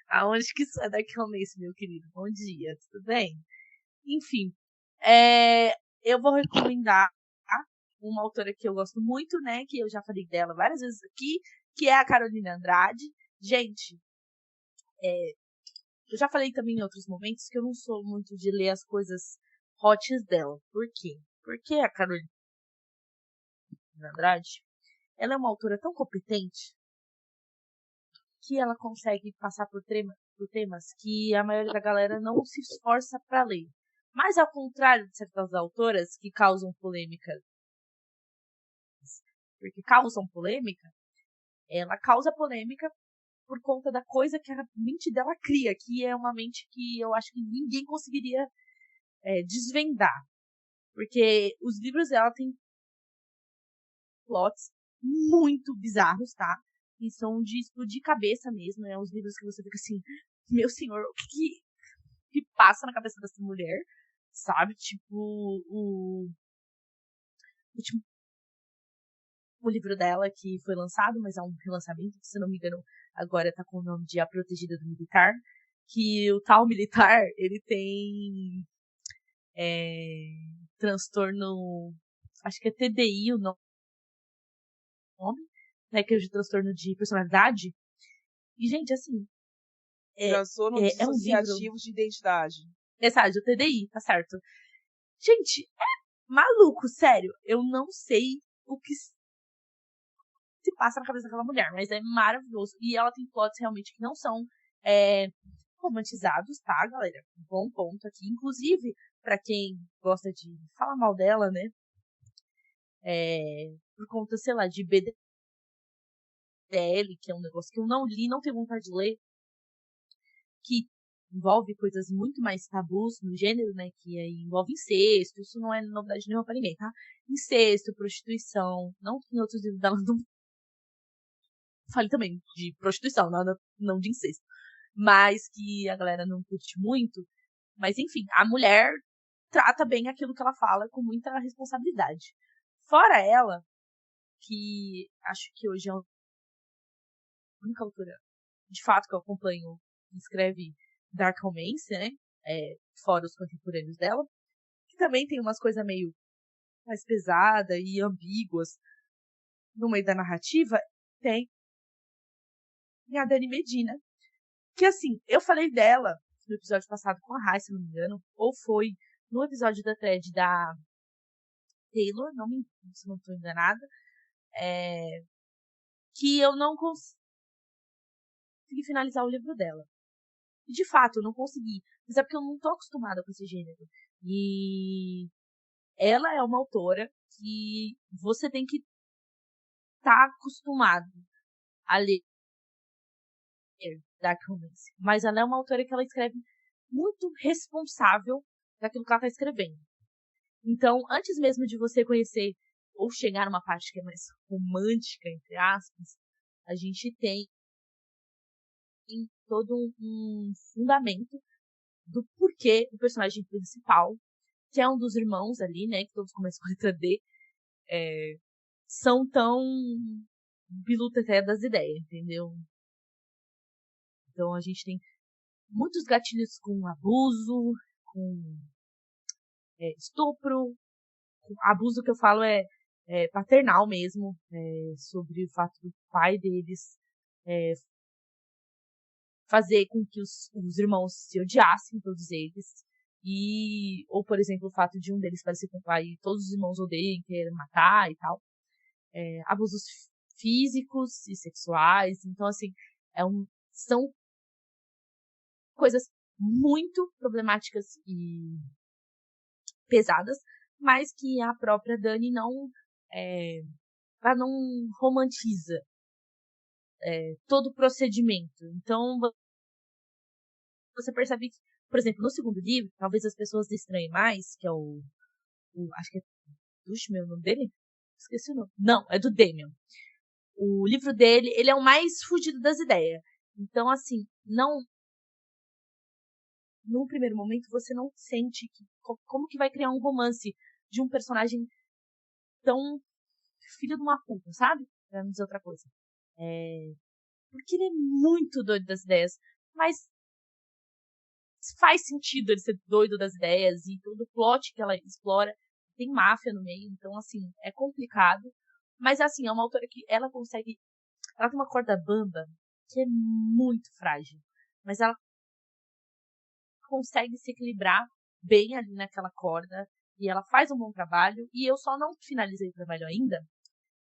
Aonde que isso é dark romance, meu querido? Bom dia, tudo bem? Enfim, eu vou recomendar uma autora que eu gosto muito, né? Que eu já falei dela várias vezes aqui, que é a Carolina Andrade. Gente, eu já falei também em outros momentos que eu não sou muito de ler as coisas hots dela. Por quê? Porque a Carolina Andrade, ela é uma autora tão competente que ela consegue passar por temas que a maioria da galera não se esforça para ler. Mas ao contrário de certas autoras que causam polêmica, porque causam polêmica, ela causa polêmica por conta da coisa que a mente dela cria, que é uma mente que eu acho que ninguém conseguiria desvendar. Porque os livros dela têm plots muito bizarros, tá? E são de explodir cabeça mesmo, né? Os livros que você fica assim, meu senhor, o que passa na cabeça dessa mulher, sabe? Tipo, o último livro dela que foi lançado, mas é um relançamento, se não me engano, agora tá com o nome de A Protegida do Militar, que o tal militar, ele tem transtorno, acho que é TDI o nome, né, que é de transtorno de personalidade. E, gente, assim... transtorno dissociativo de identidade. Exato, o TDI, tá certo. Gente, é maluco, sério. Eu não sei o que se passa na cabeça daquela mulher, mas é maravilhoso. E ela tem plots realmente que não são romantizados, tá, galera? Bom ponto aqui. Inclusive, pra quem gosta de falar mal dela, né? Por conta, sei lá, de BDL, que é um negócio que eu não li, não tenho vontade de ler, que envolve coisas muito mais tabus no gênero, né? Que aí envolve incesto, isso não é novidade nenhuma pra ninguém, tá? Incesto, prostituição, não que em outros livros dela não fale também de prostituição, não de incesto, mas que a galera não curte muito. Mas enfim, a mulher trata bem aquilo que ela fala com muita responsabilidade. Fora ela, que acho que hoje é a única autora, de fato, que eu acompanho, que escreve Dark Romance, né? Fora os contemporâneos dela, que também tem umas coisas meio mais pesadas e ambíguas no meio da narrativa, tem a Dani Medina, que assim, eu falei dela no episódio passado com a Rai, se não me engano, ou foi no episódio da thread da Taylor, se não estou enganada, que eu não consegui finalizar o livro dela. E de fato, eu não consegui. Mas é porque eu não tô acostumada com esse gênero. E ela é uma autora que você tem que estar acostumado a ler Dark Romance. Mas ela é uma autora que ela escreve muito responsável daquilo que ela está escrevendo. Então, antes mesmo de você conhecer ou chegar numa parte que é mais romântica, entre aspas, a gente tem todo um fundamento do porquê o personagem principal, que é um dos irmãos ali, né, que todos começam com a letra D, são tão biluta até das ideias, entendeu? Então a gente tem muitos gatilhos com abuso, com estupro, com abuso que eu falo paternal mesmo, sobre o fato do pai deles fazer com que os irmãos se odiassem, todos eles. Ou, por exemplo, o fato de um deles parecer com o pai e todos os irmãos odeiam, querem matar e tal. Abusos físicos e sexuais. Então, assim, são coisas muito problemáticas e pesadas, mas que a própria Dani ela não romantiza todo o procedimento. Então, você percebe que, por exemplo, no segundo livro, talvez as pessoas estranhem mais, que é acho que é Dushman, o nome dele? Esqueci o nome. Não, é do Damian. O livro dele, ele é o mais fugido das ideias. Então, assim, num primeiro momento, você não sente como que vai criar um romance de um personagem tão filho de uma puta, sabe? Pra não dizer outra coisa. Porque ele é muito doido das ideias, mas faz sentido ele ser doido das ideias e todo o plot que ela explora. Tem máfia no meio, então, assim, é complicado. Mas, assim, é uma autora que ela consegue... Ela tem uma corda bamba que é muito frágil. Mas ela consegue se equilibrar bem ali naquela corda. E ela faz um bom trabalho. E eu só não finalizei o trabalho ainda,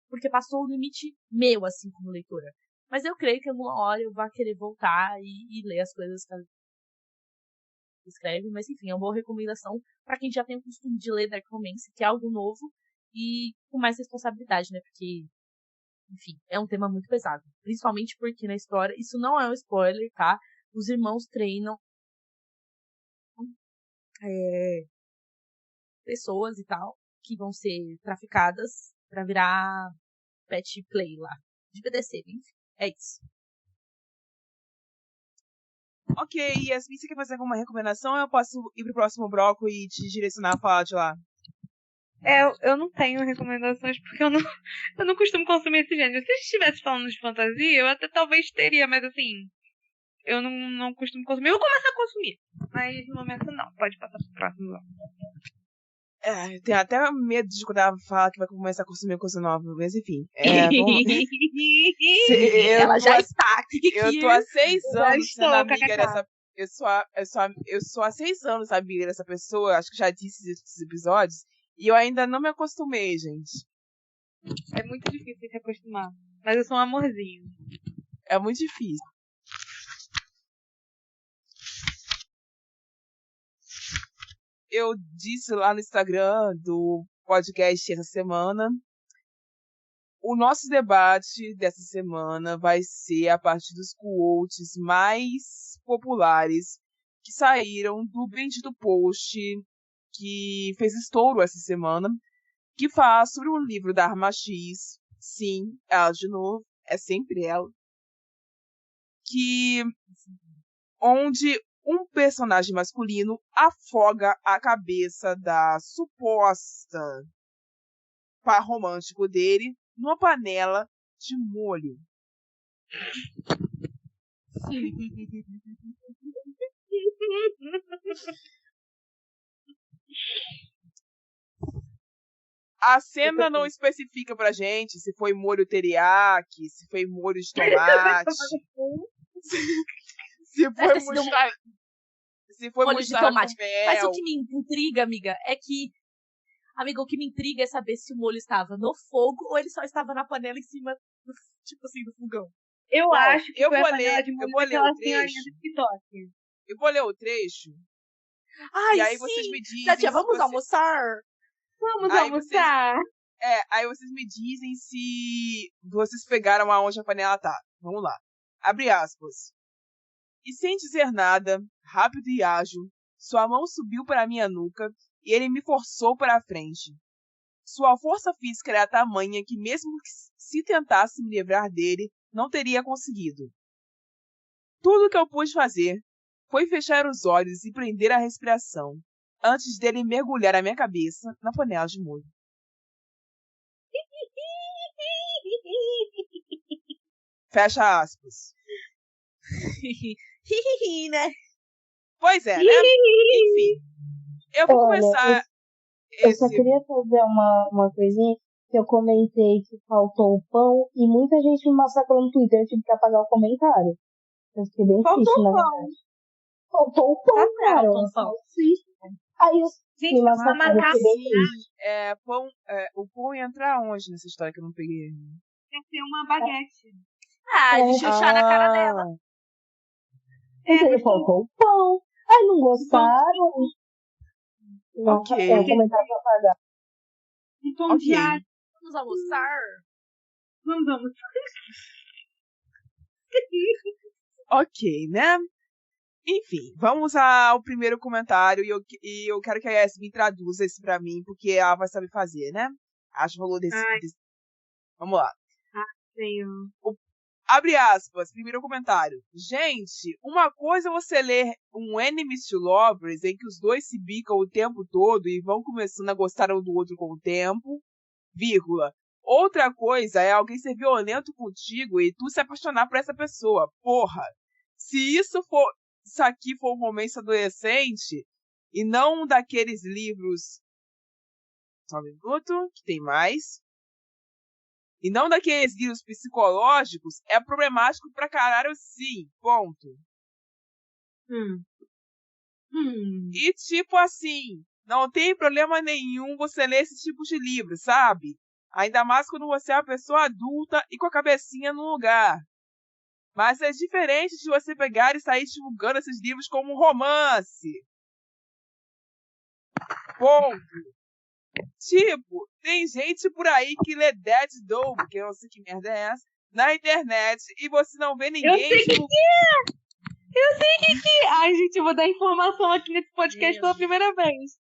porque passou o limite meu, assim, como leitora. Mas eu creio que alguma hora eu vou querer voltar e ler as coisas que ela escreve. Mas, enfim, é uma boa recomendação para quem já tem o costume de ler Dark Romance, que é algo novo e com mais responsabilidade, né? Porque, enfim, é um tema muito pesado. Principalmente porque na história, isso não é um spoiler, tá? Os irmãos treinam pessoas e tal, que vão ser traficadas pra virar pet play lá. De BDC, enfim. É isso. Ok, Yasmin, você quer fazer alguma recomendação ou eu posso ir pro próximo bloco e te direcionar a falar de lá? Eu não tenho recomendações porque eu não costumo consumir esse gênero. Se a gente estivesse falando de fantasia, eu até talvez teria, mas assim, eu não costumo consumir. Eu vou começar a consumir, mas no momento não. Pode passar pro próximo bloco. Eu tenho até medo de quando ela falar que vai começar a consumir coisa nova, mas enfim. Ela já está aqui. Eu tô há 6 anos sendo amiga dessa... Eu sou há 6 anos amiga dessa pessoa, acho que já disse esses episódios, e eu ainda não me acostumei, gente. É muito difícil se acostumar, mas eu sou um amorzinho. É muito difícil. eu disse lá no Instagram do podcast essa semana, o nosso debate dessa semana vai ser a partir dos quotes mais populares que saíram do bendito post que fez estouro essa semana, que fala sobre um livro da Arma X, sim, ela de novo, é sempre ela, onde um personagem masculino afoga a cabeça da suposta par romântico dele numa panela de molho. A cena não especifica pra gente se foi molho teriyaki, se foi molho de tomate, se foi mostarda. Se foi molho de mostarda tomate. com mel. Mas o que me intriga, amiga, é que... Amiga, o que me intriga é saber se o molho estava no fogo ou ele só estava na panela em cima, tipo assim, do fogão. Eu Bom, acho que eu foi vou a panela ler- de eu molho vou ler daquela o trecho. senhorinha do TikTok. Eu vou ler o trecho Ai, e aí sim! vocês me dizem Tatia, se vamos você- almoçar? Vamos Aí almoçar. Aí vocês me dizem se vocês pegaram aonde a panela tá. Vamos lá. Abre aspas. E sem dizer nada, rápido e ágil, sua mão subiu para minha nuca e ele me forçou para a frente. Sua força física era tamanha que mesmo que se tentasse me livrar dele, não teria conseguido. Tudo o que eu pude fazer foi fechar os olhos e prender a respiração, antes dele mergulhar a minha cabeça na panela de molho. Fecha aspas. né? Pois é, né? Enfim. Eu vou Olha, começar Eu só esse. queria fazer uma coisinha que eu comentei que faltou o pão e muita gente me massacrou no Twitter, eu tive que apagar o comentário. Eu fiquei bem Faltou triste, na pão. verdade. Faltou o pão, Tá cara. certo, Eu pão. triste. Aí os Gente, me uma massacraram, eu fiquei bem triste. O pão ia entrar onde nessa história que eu não peguei? Ia ser uma baguete. Ah, de chuchar na cara dela. Mas aí faltou o pão. Aí não gostaram. Não, Ok. é o comentário que eu apagar. Um pão Ok. de alho. Vamos almoçar? Vamos almoçar. Ok, né? Enfim, vamos ao primeiro comentário e eu quero que a Yasmin traduza isso pra mim, porque ela vai saber fazer, né? Acho que falou Ai. Vamos lá. Senhor. Abre aspas, primeiro comentário. Gente, uma coisa é você ler um Enemies to Lovers em que os dois se bicam o tempo todo e vão começando a gostar um do outro com o tempo, vírgula. Outra coisa é alguém ser violento contigo e tu se apaixonar por essa pessoa. Porra, se isso aqui for um romance adolescente e não um daqueles livros... Só um minuto, que tem mais... E não daqueles livros psicológicos, é problemático pra caralho sim, ponto. E tipo assim, não tem problema nenhum você ler esse tipo de livro, sabe? Ainda mais quando você é uma pessoa adulta e com a cabecinha no lugar. Mas é diferente de você pegar e sair divulgando esses livros como um romance. Ponto. Tipo, tem gente por aí que lê Dead Dove, que eu não sei que merda é essa, na internet, e você não vê ninguém. Eu sei que é! Eu sei que é! Ai, gente, eu vou dar informação aqui nesse podcast pela primeira vez.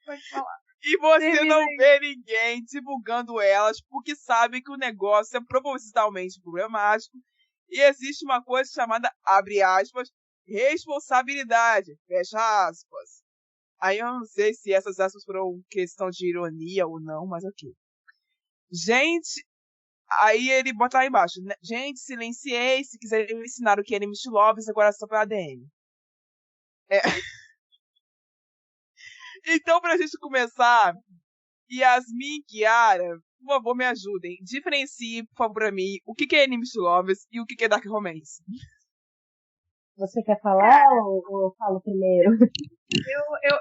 Pode falar. E você Termina não aí. vê ninguém divulgando elas, porque sabe que o negócio é propositalmente problemático, e existe uma coisa chamada, abre aspas, responsabilidade, fecha aspas. Aí eu não sei se essas aspas foram questão de ironia ou não, mas ok. Gente, aí ele bota lá embaixo, né? Gente, silenciei, se quiserem me ensinar o que é Enemies to Lovers, agora é só pela DM. Então, pra gente começar, Yasmin e Kiara, por favor, me ajudem. Diferencie, por favor, pra mim, o que é Enemies to Lovers e o que é Dark Romance. Você quer falar ou eu falo primeiro?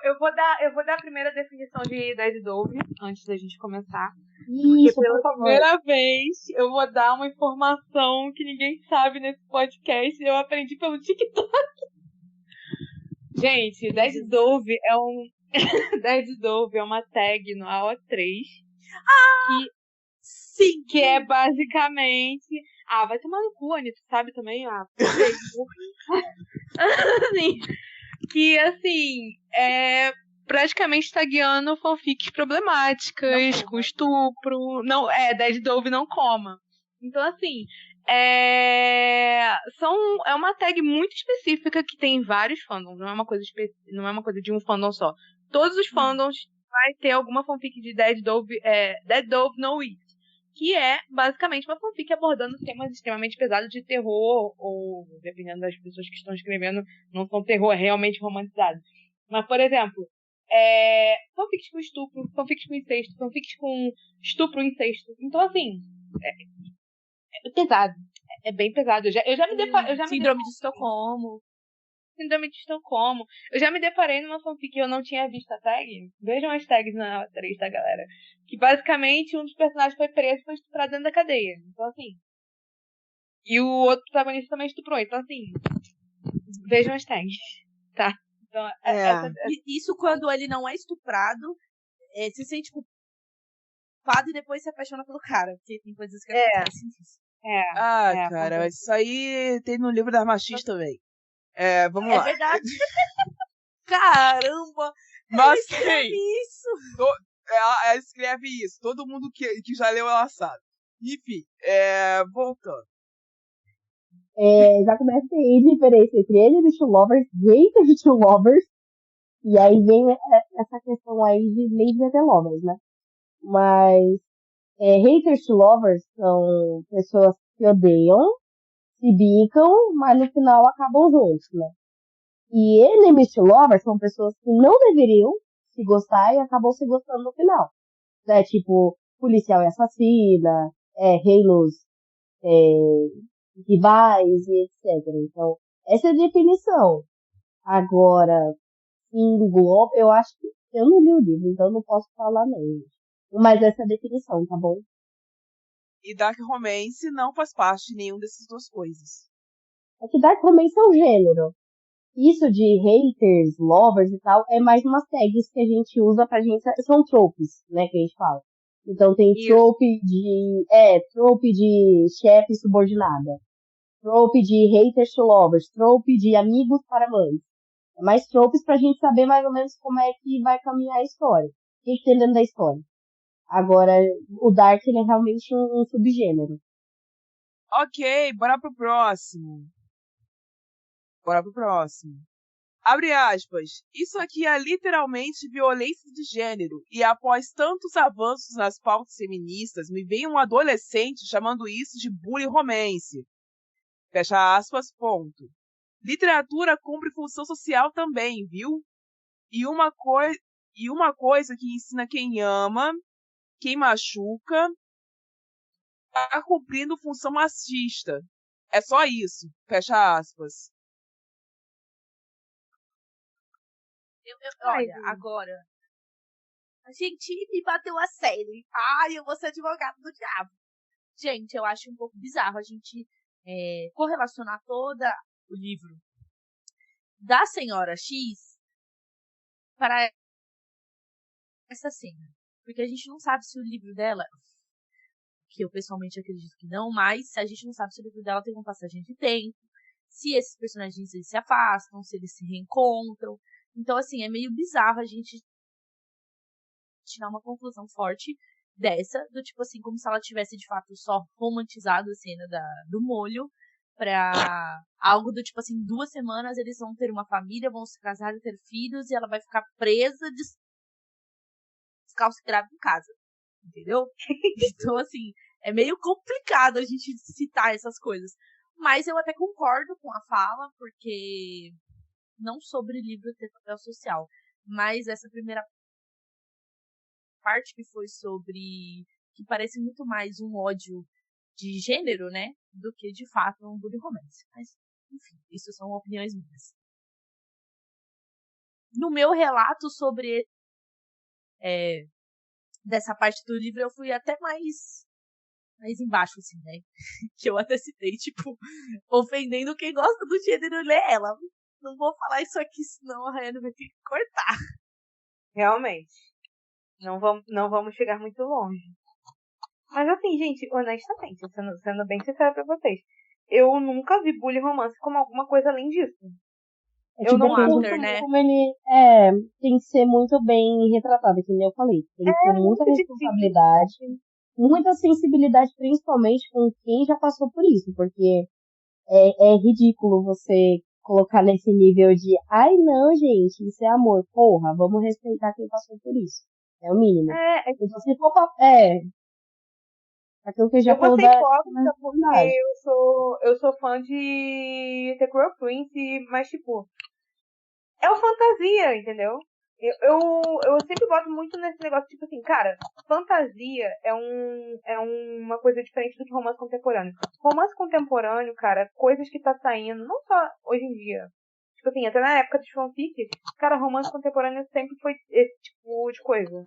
Eu vou dar a primeira definição de Dead Dove antes da gente começar. Isso, Porque pela por favor. primeira vez eu vou dar uma informação que ninguém sabe nesse podcast e eu aprendi pelo TikTok. Gente, Dead Dove é um. Dead Dove é uma tag no AO3 Sim, que é basicamente. Ah, vai tomar no cu, Anitta, sabe também? Ah, assim, que assim, é praticamente tagueando fanfics problemáticas, Não com estupro. Não, Dead Dove não coma. Então, assim, é uma tag muito específica que tem em vários fandoms, não é uma coisa não é uma coisa de um fandom só. Todos os fandoms vai ter alguma fanfic de Dead Dove, Dead Dove No It, que é basicamente uma fanfic abordando temas extremamente pesados de terror, ou dependendo das pessoas que estão escrevendo, não são terror, é realmente romantizado. Mas, por exemplo, fanfics com estupro, fanfics com incesto, fanfics com estupro e incesto. Então, assim, é pesado. É bem pesado. Eu já me deparei. Síndrome de Estocolmo. Síndrome de Estocolmo. Eu já me deparei numa fanfic que eu não tinha visto a tag. Vejam as tags na 3, tá, galera? Que basicamente um dos personagens foi preso e foi estuprado dentro da cadeia. Então, assim. E o outro protagonista também estuprou. Então, assim. Vejam as tags. Tá? Então, Isso quando ele não é estuprado, se sente culpado e depois se apaixona pelo cara. Porque tem coisas que acontecem disso. Cara, mas isso aí tem no livro das machis também. Vamos lá. É verdade. Caramba! Mas escreve isso! Ela escreve isso. Todo mundo que já leu ela sabe. Enfim, voltando. Já começa aí a diferença entre enemies to lovers, haters to lovers, e aí vem essa questão aí de ladies até lovers, né? Mas haters to lovers são pessoas que odeiam, se bicam, mas no final acabam juntos, né? E enemies to lovers são pessoas que não deveriam se gostar e acabam se gostando no final. Né? Tipo, policial e assassina, reinos rivais e etc. Então, essa é a definição. Agora, engloba, eu acho que eu não li o livro, então não posso falar não. Mas essa é a definição, tá bom? E Dark Romance não faz parte de nenhuma dessas duas coisas. É que Dark Romance é um gênero. Isso de haters, lovers e tal, é mais umas tags que a gente usa pra gente. São tropes, né, que a gente fala. Então tem trope de chefe subordinada. Trope de haters to lovers. Trope de amigos para mães. É mais tropes pra gente saber mais ou menos como é que vai caminhar a história. O que tem dentro da história. Agora, o Dark, ele é realmente um subgênero. Ok, bora pro próximo. Abre aspas. Isso aqui é literalmente violência de gênero. E após tantos avanços nas pautas feministas, me vem um adolescente chamando isso de bullying romance. Fecha aspas, ponto. Literatura cumpre função social também, viu? E uma coisa que ensina quem ama, quem machuca, tá cumprindo função machista. É só isso. Fecha aspas. Olha, agora. A gente me bateu a série. Ai, eu vou ser advogado do diabo. Gente, eu acho um pouco bizarro a gente correlacionar toda o livro da Senhora X para essa cena. Porque a gente não sabe se o livro dela, que eu pessoalmente acredito que não, mas a gente não sabe se o livro dela tem uma passagem de tempo, se esses personagens eles se afastam, se eles se reencontram. Então, assim, é meio bizarro a gente tirar uma conclusão forte dessa, do tipo assim, como se ela tivesse de fato só romantizado a cena do molho pra algo do tipo assim, 2 semanas eles vão ter uma família, vão se casar e ter filhos, e ela vai ficar presa descalço e grávida em casa. Entendeu? Então, assim, é meio complicado a gente citar essas coisas. Mas eu até concordo com a fala, porque não sobre livro ter papel social, mas essa primeira parte que foi sobre, que parece muito mais um ódio de gênero, né, do que de fato um bullying romance. Mas, enfim, isso são opiniões minhas. No meu relato sobre dessa parte do livro, eu fui até mais embaixo, assim, né? Que eu até citei, tipo, ofendendo quem gosta do gênero ler ela. Não vou falar isso aqui, senão a Rayane vai ter que cortar. Realmente. Não vamos chegar muito longe. Mas assim, gente, honestamente, sendo bem sincera pra vocês, eu nunca vi bullying romance como alguma coisa além disso. É Eu tipo, não eu curto after, muito né? como ele tem que ser muito bem retratado, que nem eu falei. Ele tem muita muito responsabilidade, muita sensibilidade, principalmente com quem já passou por isso, porque é ridículo você colocar nesse nível de, ai não, gente, isso é amor. Porra, vamos respeitar quem passou por isso. É o mínimo. Então, se for aquilo que eu já eu vou falou ser da hipócrita porque responsabilidade. eu sou fã de The Cruel Prince, mas tipo, é uma fantasia, entendeu? Eu sempre boto muito nesse negócio, tipo assim, cara, fantasia é uma coisa diferente do que romance contemporâneo. Romance contemporâneo, cara, coisas que tá saindo, não só hoje em dia. Tipo assim, até na época dos fanfic, cara, romance contemporâneo sempre foi esse tipo de coisa.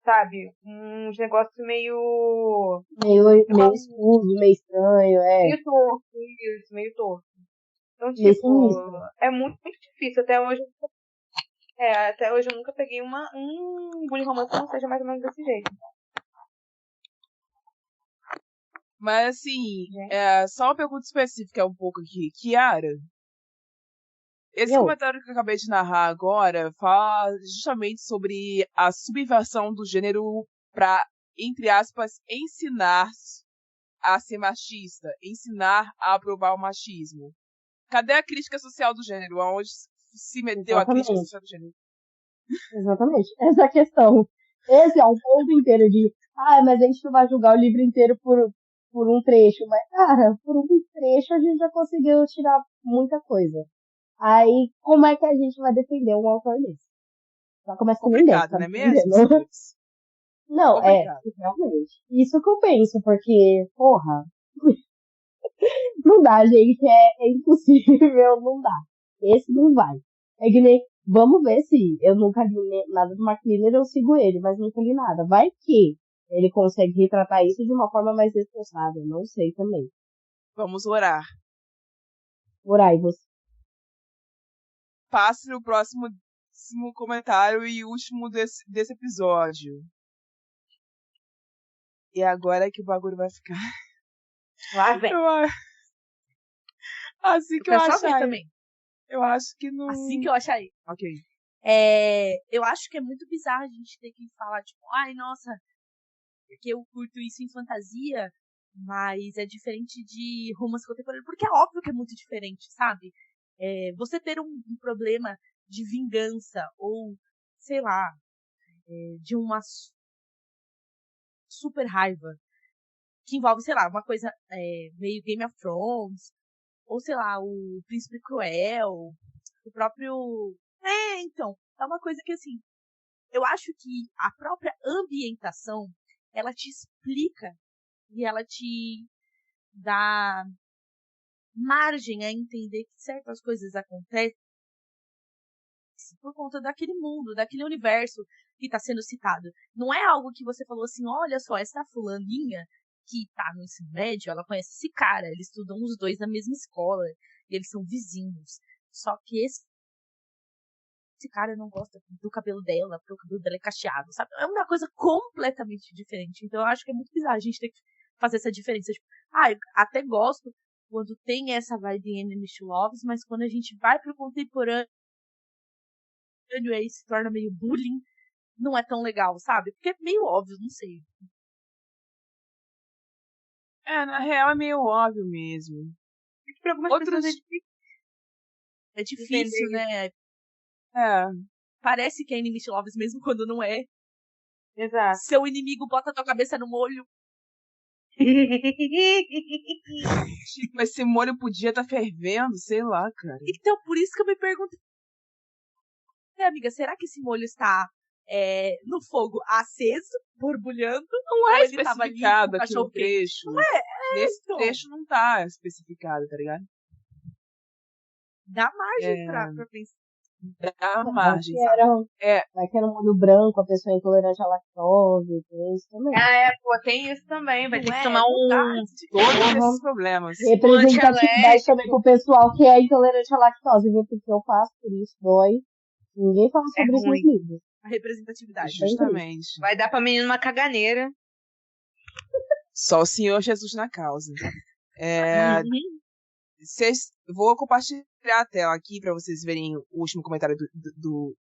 Sabe? Uns negócios meio Meio escuso, meio estranho, meio torto, isso, meio torto. Então, meio tipo, sinistro. é muito, muito difícil. Até hoje eu nunca peguei um bullying romance que não seja mais ou menos desse jeito. Mas assim, Gente. só uma pergunta específica um pouco aqui. Kiara, esse Eu, comentário que eu acabei de narrar agora fala justamente sobre a subversão do gênero pra, entre aspas, ensinar a ser machista, ensinar a aprovar o machismo. Cadê a crítica social do gênero? Aonde se meteu a crítica exatamente, social do gênero? exatamente. Essa é a questão. Esse é o ponto inteiro de, mas a gente não vai julgar o livro inteiro por um trecho. Mas, cara, por um trecho a gente já conseguiu tirar muita coisa. Aí, como é que a gente vai defender um autor desse? Já começa que nem deve, Complicado, tá não me é mesmo, entendendo? senhores? Não, Complicado. realmente. Isso que eu penso, porque, porra, não dá, gente, é impossível, não dá. Esse não vai. É que nem, vamos ver se eu nunca li nada do Mark Miller, eu sigo ele, mas nunca li nada. Vai que ele consegue retratar isso de uma forma mais responsável, não sei também. Vamos orar. Por aí, você. Passe no próximo comentário e último desse episódio. E agora é que o bagulho vai ficar. Lá vem. Assim que eu quero só ver achar. também. Eu acho que não. Assim que eu achar aí. Ok. Eu acho que é muito bizarro a gente ter que falar, tipo, ai, nossa, porque eu curto isso em fantasia, mas é diferente de romance contemporâneo. Porque é óbvio que é muito diferente, sabe? Você ter um problema de vingança ou, sei lá, de uma super raiva que envolve, sei lá, uma coisa meio Game of Thrones, ou sei lá, o Príncipe Cruel, o próprio. Então, é uma coisa que assim, eu acho que a própria ambientação, ela te explica e ela te dá margem a entender que certas coisas acontecem por conta daquele mundo, daquele universo que está sendo citado. Não é algo que você falou assim, olha só, essa fulaninha que tá no ensino médio, ela conhece esse cara, eles estudam os dois na mesma escola, e eles são vizinhos. Só que esse cara não gosta do cabelo dela, porque o cabelo dela é cacheado, sabe? É uma coisa completamente diferente. Então eu acho que é muito bizarro a gente ter que fazer essa diferença. Tipo, eu até gosto quando tem essa vibe em Enemies to Lovers, mas quando a gente vai pro contemporâneo e aí se torna meio bullying, não é tão legal, sabe? Porque é meio óbvio, não sei. Na real é meio óbvio mesmo. Para algumas Outros... pessoas é difícil. É difícil, né? É. Parece que é Enemies to Lovers mesmo quando não é. Exato. Seu inimigo bota a tua cabeça no molho. Tipo, esse molho podia estar fervendo, sei lá, cara. Então, por isso que eu me pergunto, amiga, será que esse molho está no fogo aceso, borbulhando? Não é ou ele tava especificado limpo, aqui no cachorro quente? trecho. Não é? Nesse então. trecho não tá especificado, tá ligado? Dá margem pra pensar. Dá Vai margem, que sabe? vai que era um molho branco, a pessoa intolerante à lactose, tem isso também. Pô, tem isso também. Vai ter que tomar Verdade. Todos esses problemas. Representatividade também pro pessoal que é intolerante à lactose, viu? Porque eu passo por isso, dói. Ninguém fala sobre isso nos ruim. livros. A representatividade. Justamente. Vai dar pra menina uma caganeira. Só o Senhor Jesus na causa. Vou compartilhar a tela aqui pra vocês verem o último comentário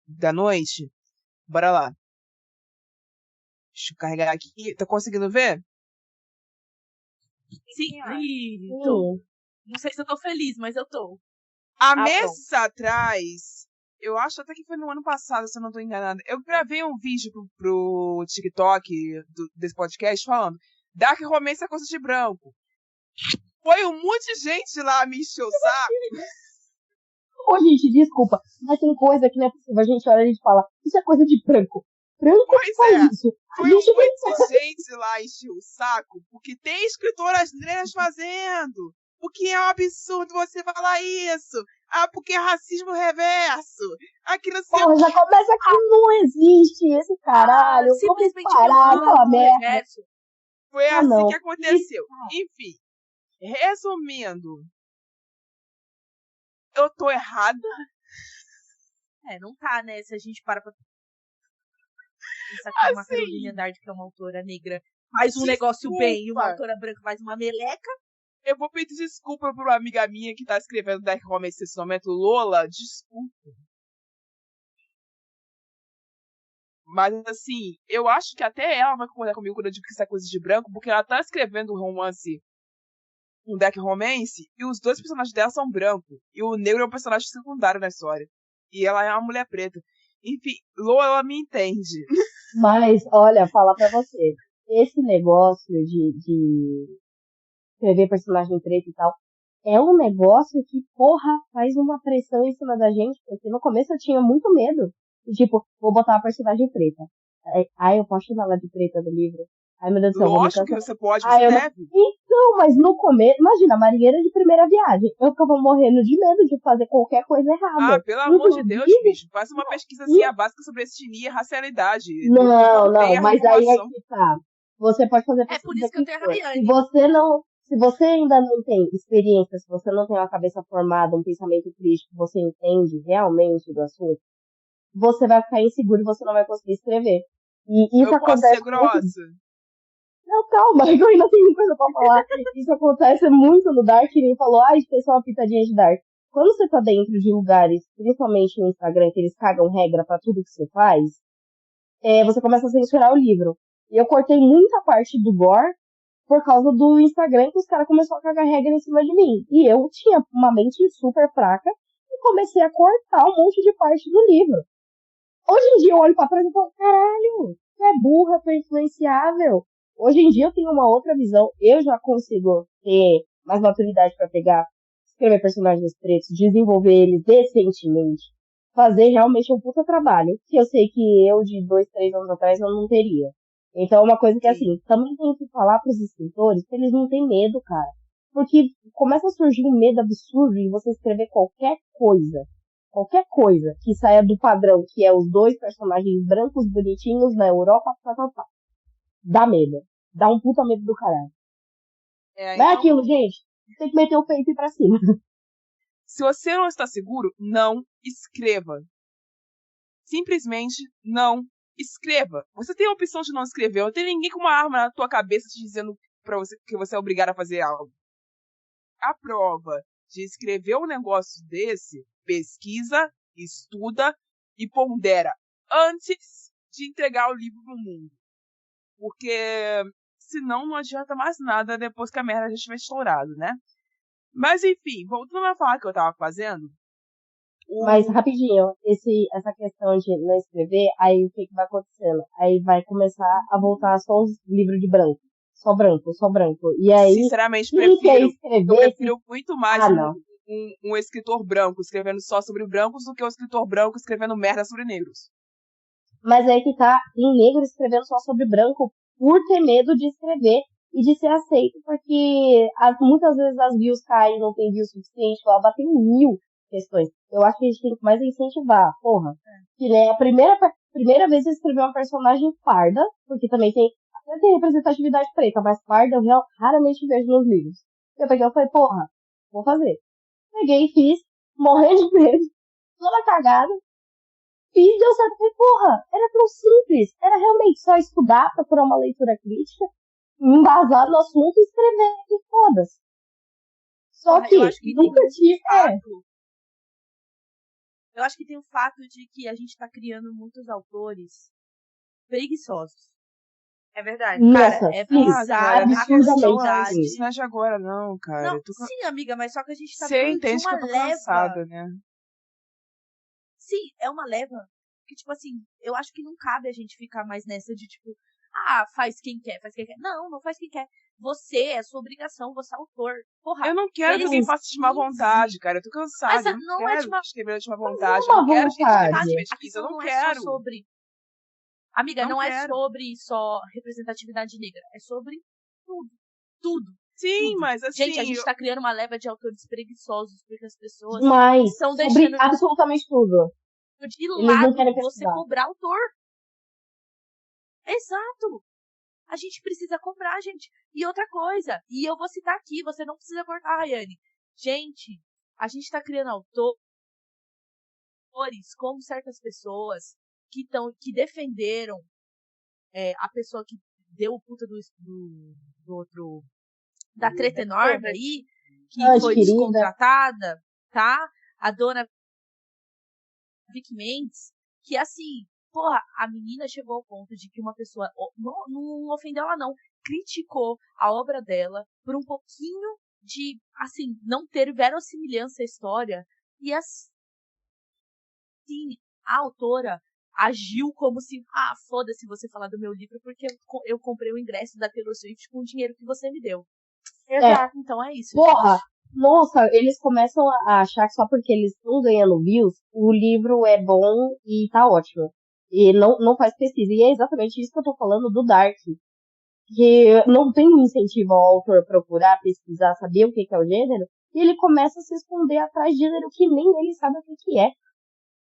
da noite. Bora lá. Deixa eu carregar aqui. Tá conseguindo ver? Sim. Sim. Não sei se eu tô feliz, mas eu tô. Há meses atrás, eu acho até que foi no ano passado, se eu não tô enganada, eu gravei um vídeo pro TikTok desse podcast falando Dark Romance é coisa de branco. Foi um monte de gente lá me encher o saco. Ô, gente, desculpa, mas tem coisa que não é possível. A gente olha e a gente fala, isso é coisa de branco. Branco Pois faz é. isso. Foi um monte de gente lá encher o saco, porque tem escritoras negras fazendo. Porque é um absurdo você falar isso. Ah, porque é racismo reverso. Aqui não sei. Pô, já começa que não existe esse caralho. Vamos Simplesmente parar não, aquela merda. reverso. Foi Ah, assim não. que aconteceu. Enfim, resumindo, eu tô errada. Não tá, né? Se a gente para pra pensar que uma Assim. Carolina Andrade, que é uma autora negra, faz um negócio bem e uma autora branca faz uma meleca. Eu vou pedir desculpa pra uma amiga minha que tá escrevendo Dark Romance nesse momento, Lola, desculpa. Mas, assim, eu acho que até ela vai concordar comigo quando eu digo que isso é coisa de branco, porque ela tá escrevendo um romance, um Dark Romance, e os dois personagens dela são brancos. E o negro é um personagem secundário na história. E ela é uma mulher preta. Enfim, Lola, ela me entende. Mas, olha, falar pra você, esse negócio de escrever personagem preto e tal, é um negócio que, porra, faz uma pressão em cima da gente, porque no começo eu tinha muito medo. Tipo, vou botar uma personagem preta. Ai, eu posso chamar ela de preta no livro? Ai, meu Deus do céu, vou me Lógico que cancelar. você pode, Ai, você eu não- deve. Então, mas no começo, imagina, marinheira de primeira viagem. Eu ficava morrendo de medo de fazer qualquer coisa errada. Ah, pelo amor de Deus, Inclusive, bicho. Faz uma pesquisazinha básica sobre etnia e racialidade. Não, Tem a mas aí é informação. que tá. Você pode fazer É por pesquisa isso que eu tenho a for. Rayane. Se você ainda não tem experiência, se você não tem uma cabeça formada, um pensamento crítico, você entende realmente do assunto, você vai ficar inseguro e você não vai conseguir escrever. E isso Eu posso acontece ser grossa. Não, calma, eu ainda tenho coisa pra falar. Isso acontece muito no Dark, que nem falou, ai, fez uma pitadinha de Dark. Quando você tá dentro de lugares, principalmente no Instagram, que eles cagam regra pra tudo que você faz, você começa a censurar o livro. E eu cortei muita parte do gore por causa do Instagram, que os caras começaram a cagar regra em cima de mim. E eu tinha uma mente super fraca e comecei a cortar um monte de parte do livro. Hoje em dia eu olho pra trás e falo, caralho, tu é burra, tu é influenciável. Hoje em dia eu tenho uma outra visão, eu já consigo ter mais maturidade pra pegar, escrever personagens pretos, desenvolver eles decentemente, fazer realmente um puta trabalho, que eu sei que eu de 2, 3 anos atrás eu não teria. Então é uma coisa que, assim, também tem que falar pros escritores que eles não têm medo, cara. Porque começa a surgir um medo absurdo em você escrever qualquer coisa que saia do padrão, que é os dois personagens brancos bonitinhos na Europa, tá. Dá medo. Dá um puta medo do caralho. Não é Então, aquilo, gente. Tem que meter o peito pra cima. se você não está seguro, não escreva. Simplesmente não escreva. Você tem a opção de não escrever. Não tem ninguém com uma arma na tua cabeça te dizendo pra você que você é obrigado a fazer algo. A prova de escrever um negócio desse, pesquisa, estuda e pondera antes de entregar o livro pro mundo. Porque senão não adianta mais nada depois que a merda já estiver estourado, né? Mas enfim, voltando a falar que eu tava fazendo. Mas rapidinho, essa questão de não escrever, aí o que vai acontecendo? Aí vai começar a voltar só os livros de branco. Só branco. E aí, Sinceramente, quem quer eu escrever... prefiro muito mais não. um escritor branco escrevendo só sobre brancos do que um escritor branco escrevendo merda sobre negros. Mas aí que tá, tem negro escrevendo só sobre branco por ter medo de escrever e de ser aceito, porque muitas vezes as views caem, não tem view suficiente, lá bateu 1000. questões. Eu acho que a gente tem que mais incentivar, porra. Que, né, a primeira vez eu escrevi uma personagem parda, porque também até tem representatividade preta, mas parda eu raramente vejo nos livros. Eu peguei e falei, porra, vou fazer. Peguei e fiz, morrendo de medo, toda cagada, fiz, deu certo. Falei, porra, era tão simples. Era realmente só estudar, procurar uma leitura crítica, me embasar no assunto e escrever, e foda-se. Só Porra, que eu acho que tem nunca um tive. fato. Eu acho que tem o fato de que a gente tá criando muitos autores preguiçosos. É verdade. Nossa, Cara, é sim, bizarro, a absurdamente quantidade. Isso não é de agora, não, cara. Não, Eu tô sim, amiga, mas só que a gente tá Você vindo de entende que uma eu tô leva. cansada, né? Sim, é uma leva que, tipo assim, eu acho que não cabe a gente ficar mais nessa de, tipo, faz quem quer, faz quem quer. Não, não faz quem quer. Você, é sua obrigação, você é autor. Porra, Eu não quero que alguém eles faça de má vontade, cara. Eu tô cansada. Mas Eu não não é quero de má escrever de má Não vontade. é Eu uma não quero que vontade. gente a pesquisa. questão Eu não não é quero. só sobre. Amiga, Não não é quero. sobre só representatividade negra. É sobre tudo. Tudo. Sim, Tudo. mas assim. Gente, a gente tá criando uma leva de autores preguiçosos, porque as pessoas Demais. estão Sobre deixando absolutamente tudo. de Eles não lado querem você pesquisar. cobrar autor. Exato. A gente precisa cobrar, gente. E outra coisa, e eu vou citar aqui, você não precisa cortar, Rayane. Gente, a gente tá criando autores como certas pessoas que defenderam a pessoa que deu o puta do outro, da treta enorme aí, que foi Querida. descontratada, tá? A dona Vicky Mendes, que assim, porra, a menina chegou ao ponto de que uma pessoa não ofendeu ela não, criticou a obra dela por um pouquinho de, assim, não ter verossimilhança à história, e assim, a autora agiu como se, foda-se você falar do meu livro porque eu comprei o ingresso da Taylor Swift com o dinheiro que você me deu. Exato. Então é isso. Porra, gente. nossa, eles começam a achar que só porque eles estão ganhando views, o livro é bom e tá ótimo. E não faz pesquisa. E é exatamente isso que eu tô falando do Dark. Que não tem um incentivo ao autor procurar, pesquisar, saber o que é o gênero, e ele começa a se esconder atrás de gênero que nem ele sabe o que é.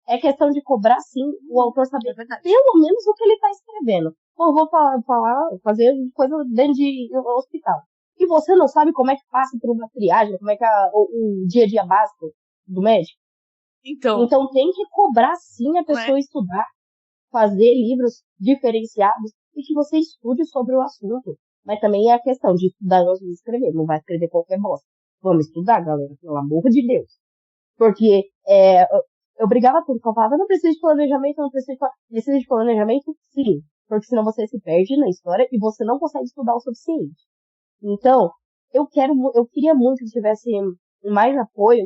É questão de cobrar, sim, o autor saber pelo menos o que ele tá escrevendo. Pô, vou fazer coisa dentro de hospital. E você não sabe como é que passa por uma triagem, como é que é o dia a dia básico do médico. Então Tem que cobrar, sim, a pessoa estudar, fazer livros diferenciados e que você estude sobre o assunto. Mas também é a questão de estudar antes de escrever. Não vai escrever qualquer bosta. Vamos estudar, galera, pelo amor de Deus. Porque eu brigava tudo, eu falava, não precisa de planejamento, não precisa de planejamento, sim. Porque senão você se perde na história e você não consegue estudar o suficiente. Então, eu queria muito que tivesse mais apoio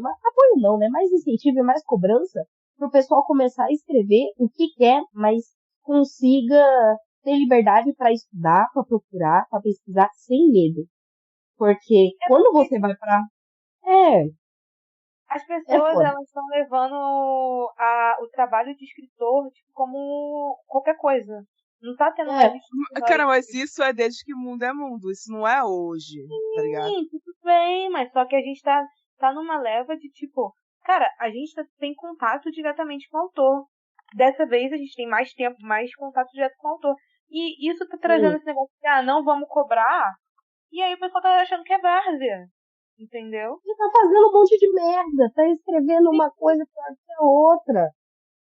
não, né? Mais incentivo e mais cobrança pro pessoal começar a escrever o que quer, mas consiga ter liberdade para estudar, para procurar, para pesquisar sem medo. Porque quando você vai pra... As pessoas, foda. elas estão levando o trabalho de escritor tipo, como qualquer coisa. Não tá tendo mais Cara, mas isso é desde que o mundo é mundo. Isso não é hoje, tá ligado? Sim, tudo bem, mas só que a gente tá numa leva de tipo, cara, a gente tem contato diretamente com o autor. Dessa vez a gente tem mais tempo, mais contato direto com o autor. E isso tá trazendo esse negócio de, não vamos cobrar. E aí o pessoal tá achando que é várzea. Entendeu? Você tá fazendo um monte de merda, tá escrevendo uma coisa pra outra.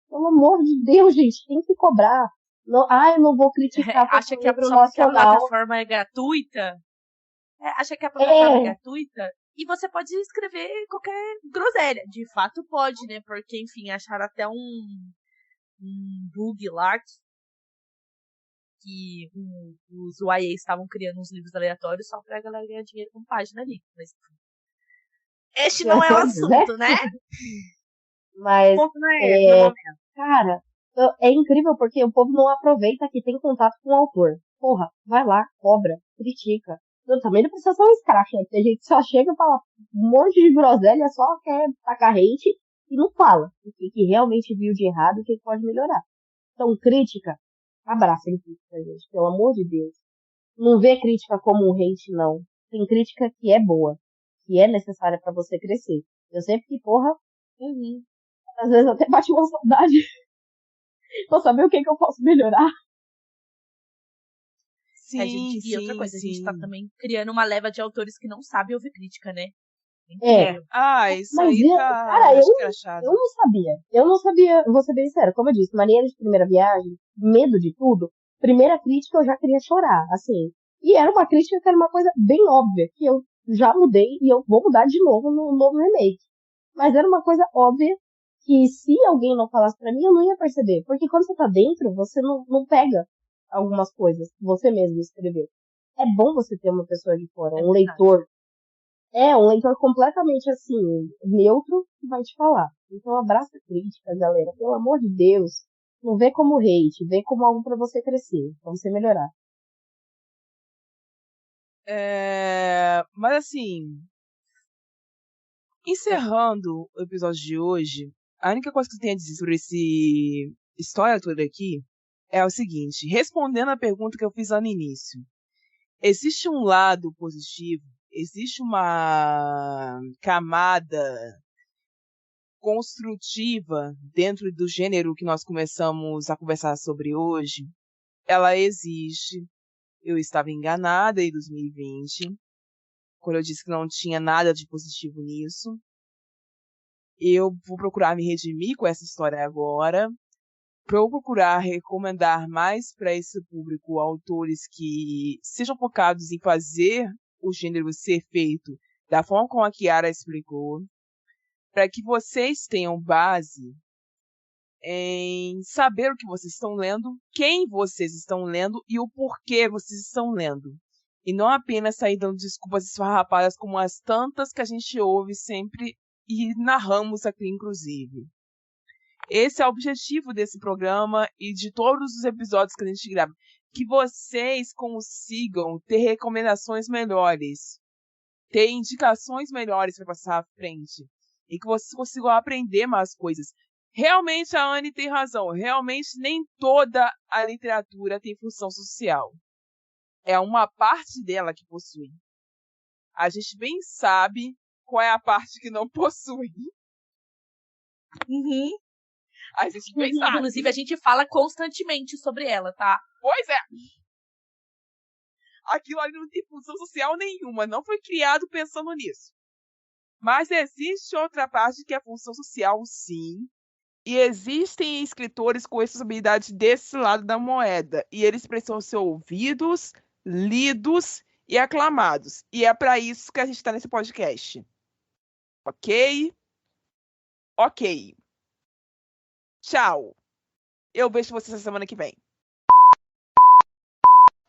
Pelo amor de Deus, gente, tem que cobrar. Não, eu não vou criticar acha que livro só porque a nacional. plataforma é gratuita? Acha que a plataforma é gratuita? E você pode escrever qualquer groselha. De fato pode, né? Porque, enfim, acharam até um bug lá que os YA estavam criando uns livros aleatórios só pra galera ganhar dinheiro com página ali. Mas este não é o assunto, né? Mas, O ponto não é esse, no momento. cara, é incrível porque o povo não aproveita que tem contato com o autor. Porra, vai lá, cobra, critica. Também não precisa ser um escracho, né? Porque a gente só chega e fala um monte de groselha, só quer tacar hate e não fala o que realmente viu de errado e o que pode melhorar. Então, crítica, abracem crítica, gente, pelo amor de Deus. Não vê crítica como um hate, não. Tem crítica que é boa, que é necessária pra você crescer. Eu sempre que, porra, Uhum. Às vezes até bate uma saudade. Vou saber o que eu posso melhorar. Sim, E outra sim, coisa, a gente tá sim. também criando uma leva de autores que não sabem ouvir crítica, né? É. Ah, isso Mas, aí tá cara, escrachado. eu não sabia. Eu não sabia, vou ser bem sincera. Como eu disse, mania de primeira viagem, medo de tudo. Primeira crítica eu já queria chorar, assim. E era uma crítica que era uma coisa bem óbvia, que eu já mudei e eu vou mudar de novo no novo remake. Mas era uma coisa óbvia que se alguém não falasse pra mim, eu não ia perceber. Porque quando você tá dentro, você não pega algumas coisas que você mesmo escreveu. É bom você ter uma pessoa de fora, um leitor. Um leitor completamente assim, neutro, que vai te falar. Então abraça a crítica, galera. Pelo amor de Deus. Não vê como hate, vê como algo pra você crescer, pra você melhorar. Mas assim, encerrando o episódio de hoje, a única coisa que eu tenho a dizer sobre esse história toda aqui é o seguinte, respondendo a pergunta que eu fiz lá no início. Existe um lado positivo, existe uma camada construtiva dentro do gênero que nós começamos a conversar sobre hoje. Ela existe. Eu estava enganada em 2020, quando eu disse que não tinha nada de positivo nisso. Eu vou procurar me redimir com essa história agora, para eu procurar recomendar mais para esse público autores que sejam focados em fazer o gênero ser feito da forma como a Kiara explicou, para que vocês tenham base em saber o que vocês estão lendo, quem vocês estão lendo e o porquê vocês estão lendo. E não apenas sair dando desculpas esfarrapadas como as tantas que a gente ouve sempre e narramos aqui, inclusive. Esse é o objetivo desse programa e de todos os episódios que a gente grava. Que vocês consigam ter recomendações melhores, ter indicações melhores para passar à frente. E que vocês consigam aprender mais coisas. Realmente a Anne tem razão. Realmente nem toda a literatura tem função social. É uma parte dela que possui. A gente bem sabe qual é a parte que não possui. Uhum. A gente bem sabe. Inclusive, a gente fala constantemente sobre ela, tá? Pois é. Aquilo ali não tem função social nenhuma. Não foi criado pensando nisso. Mas existe outra parte que é função social, sim. E existem escritores com responsabilidade desse lado da moeda. E eles precisam ser ouvidos, lidos e aclamados. E é para isso que a gente está nesse podcast. Ok? Ok. Tchau. Eu vejo vocês na semana que vem.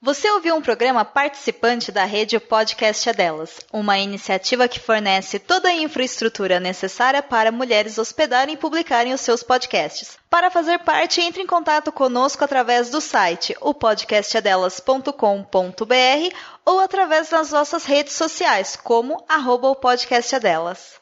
Você ouviu um programa participante da rede Podcast é Delas, uma iniciativa que fornece toda a infraestrutura necessária para mulheres hospedarem e publicarem os seus podcasts. Para fazer parte, entre em contato conosco através do site opodcastadelas.com.br ou através das nossas redes sociais, como @opodcastadelas.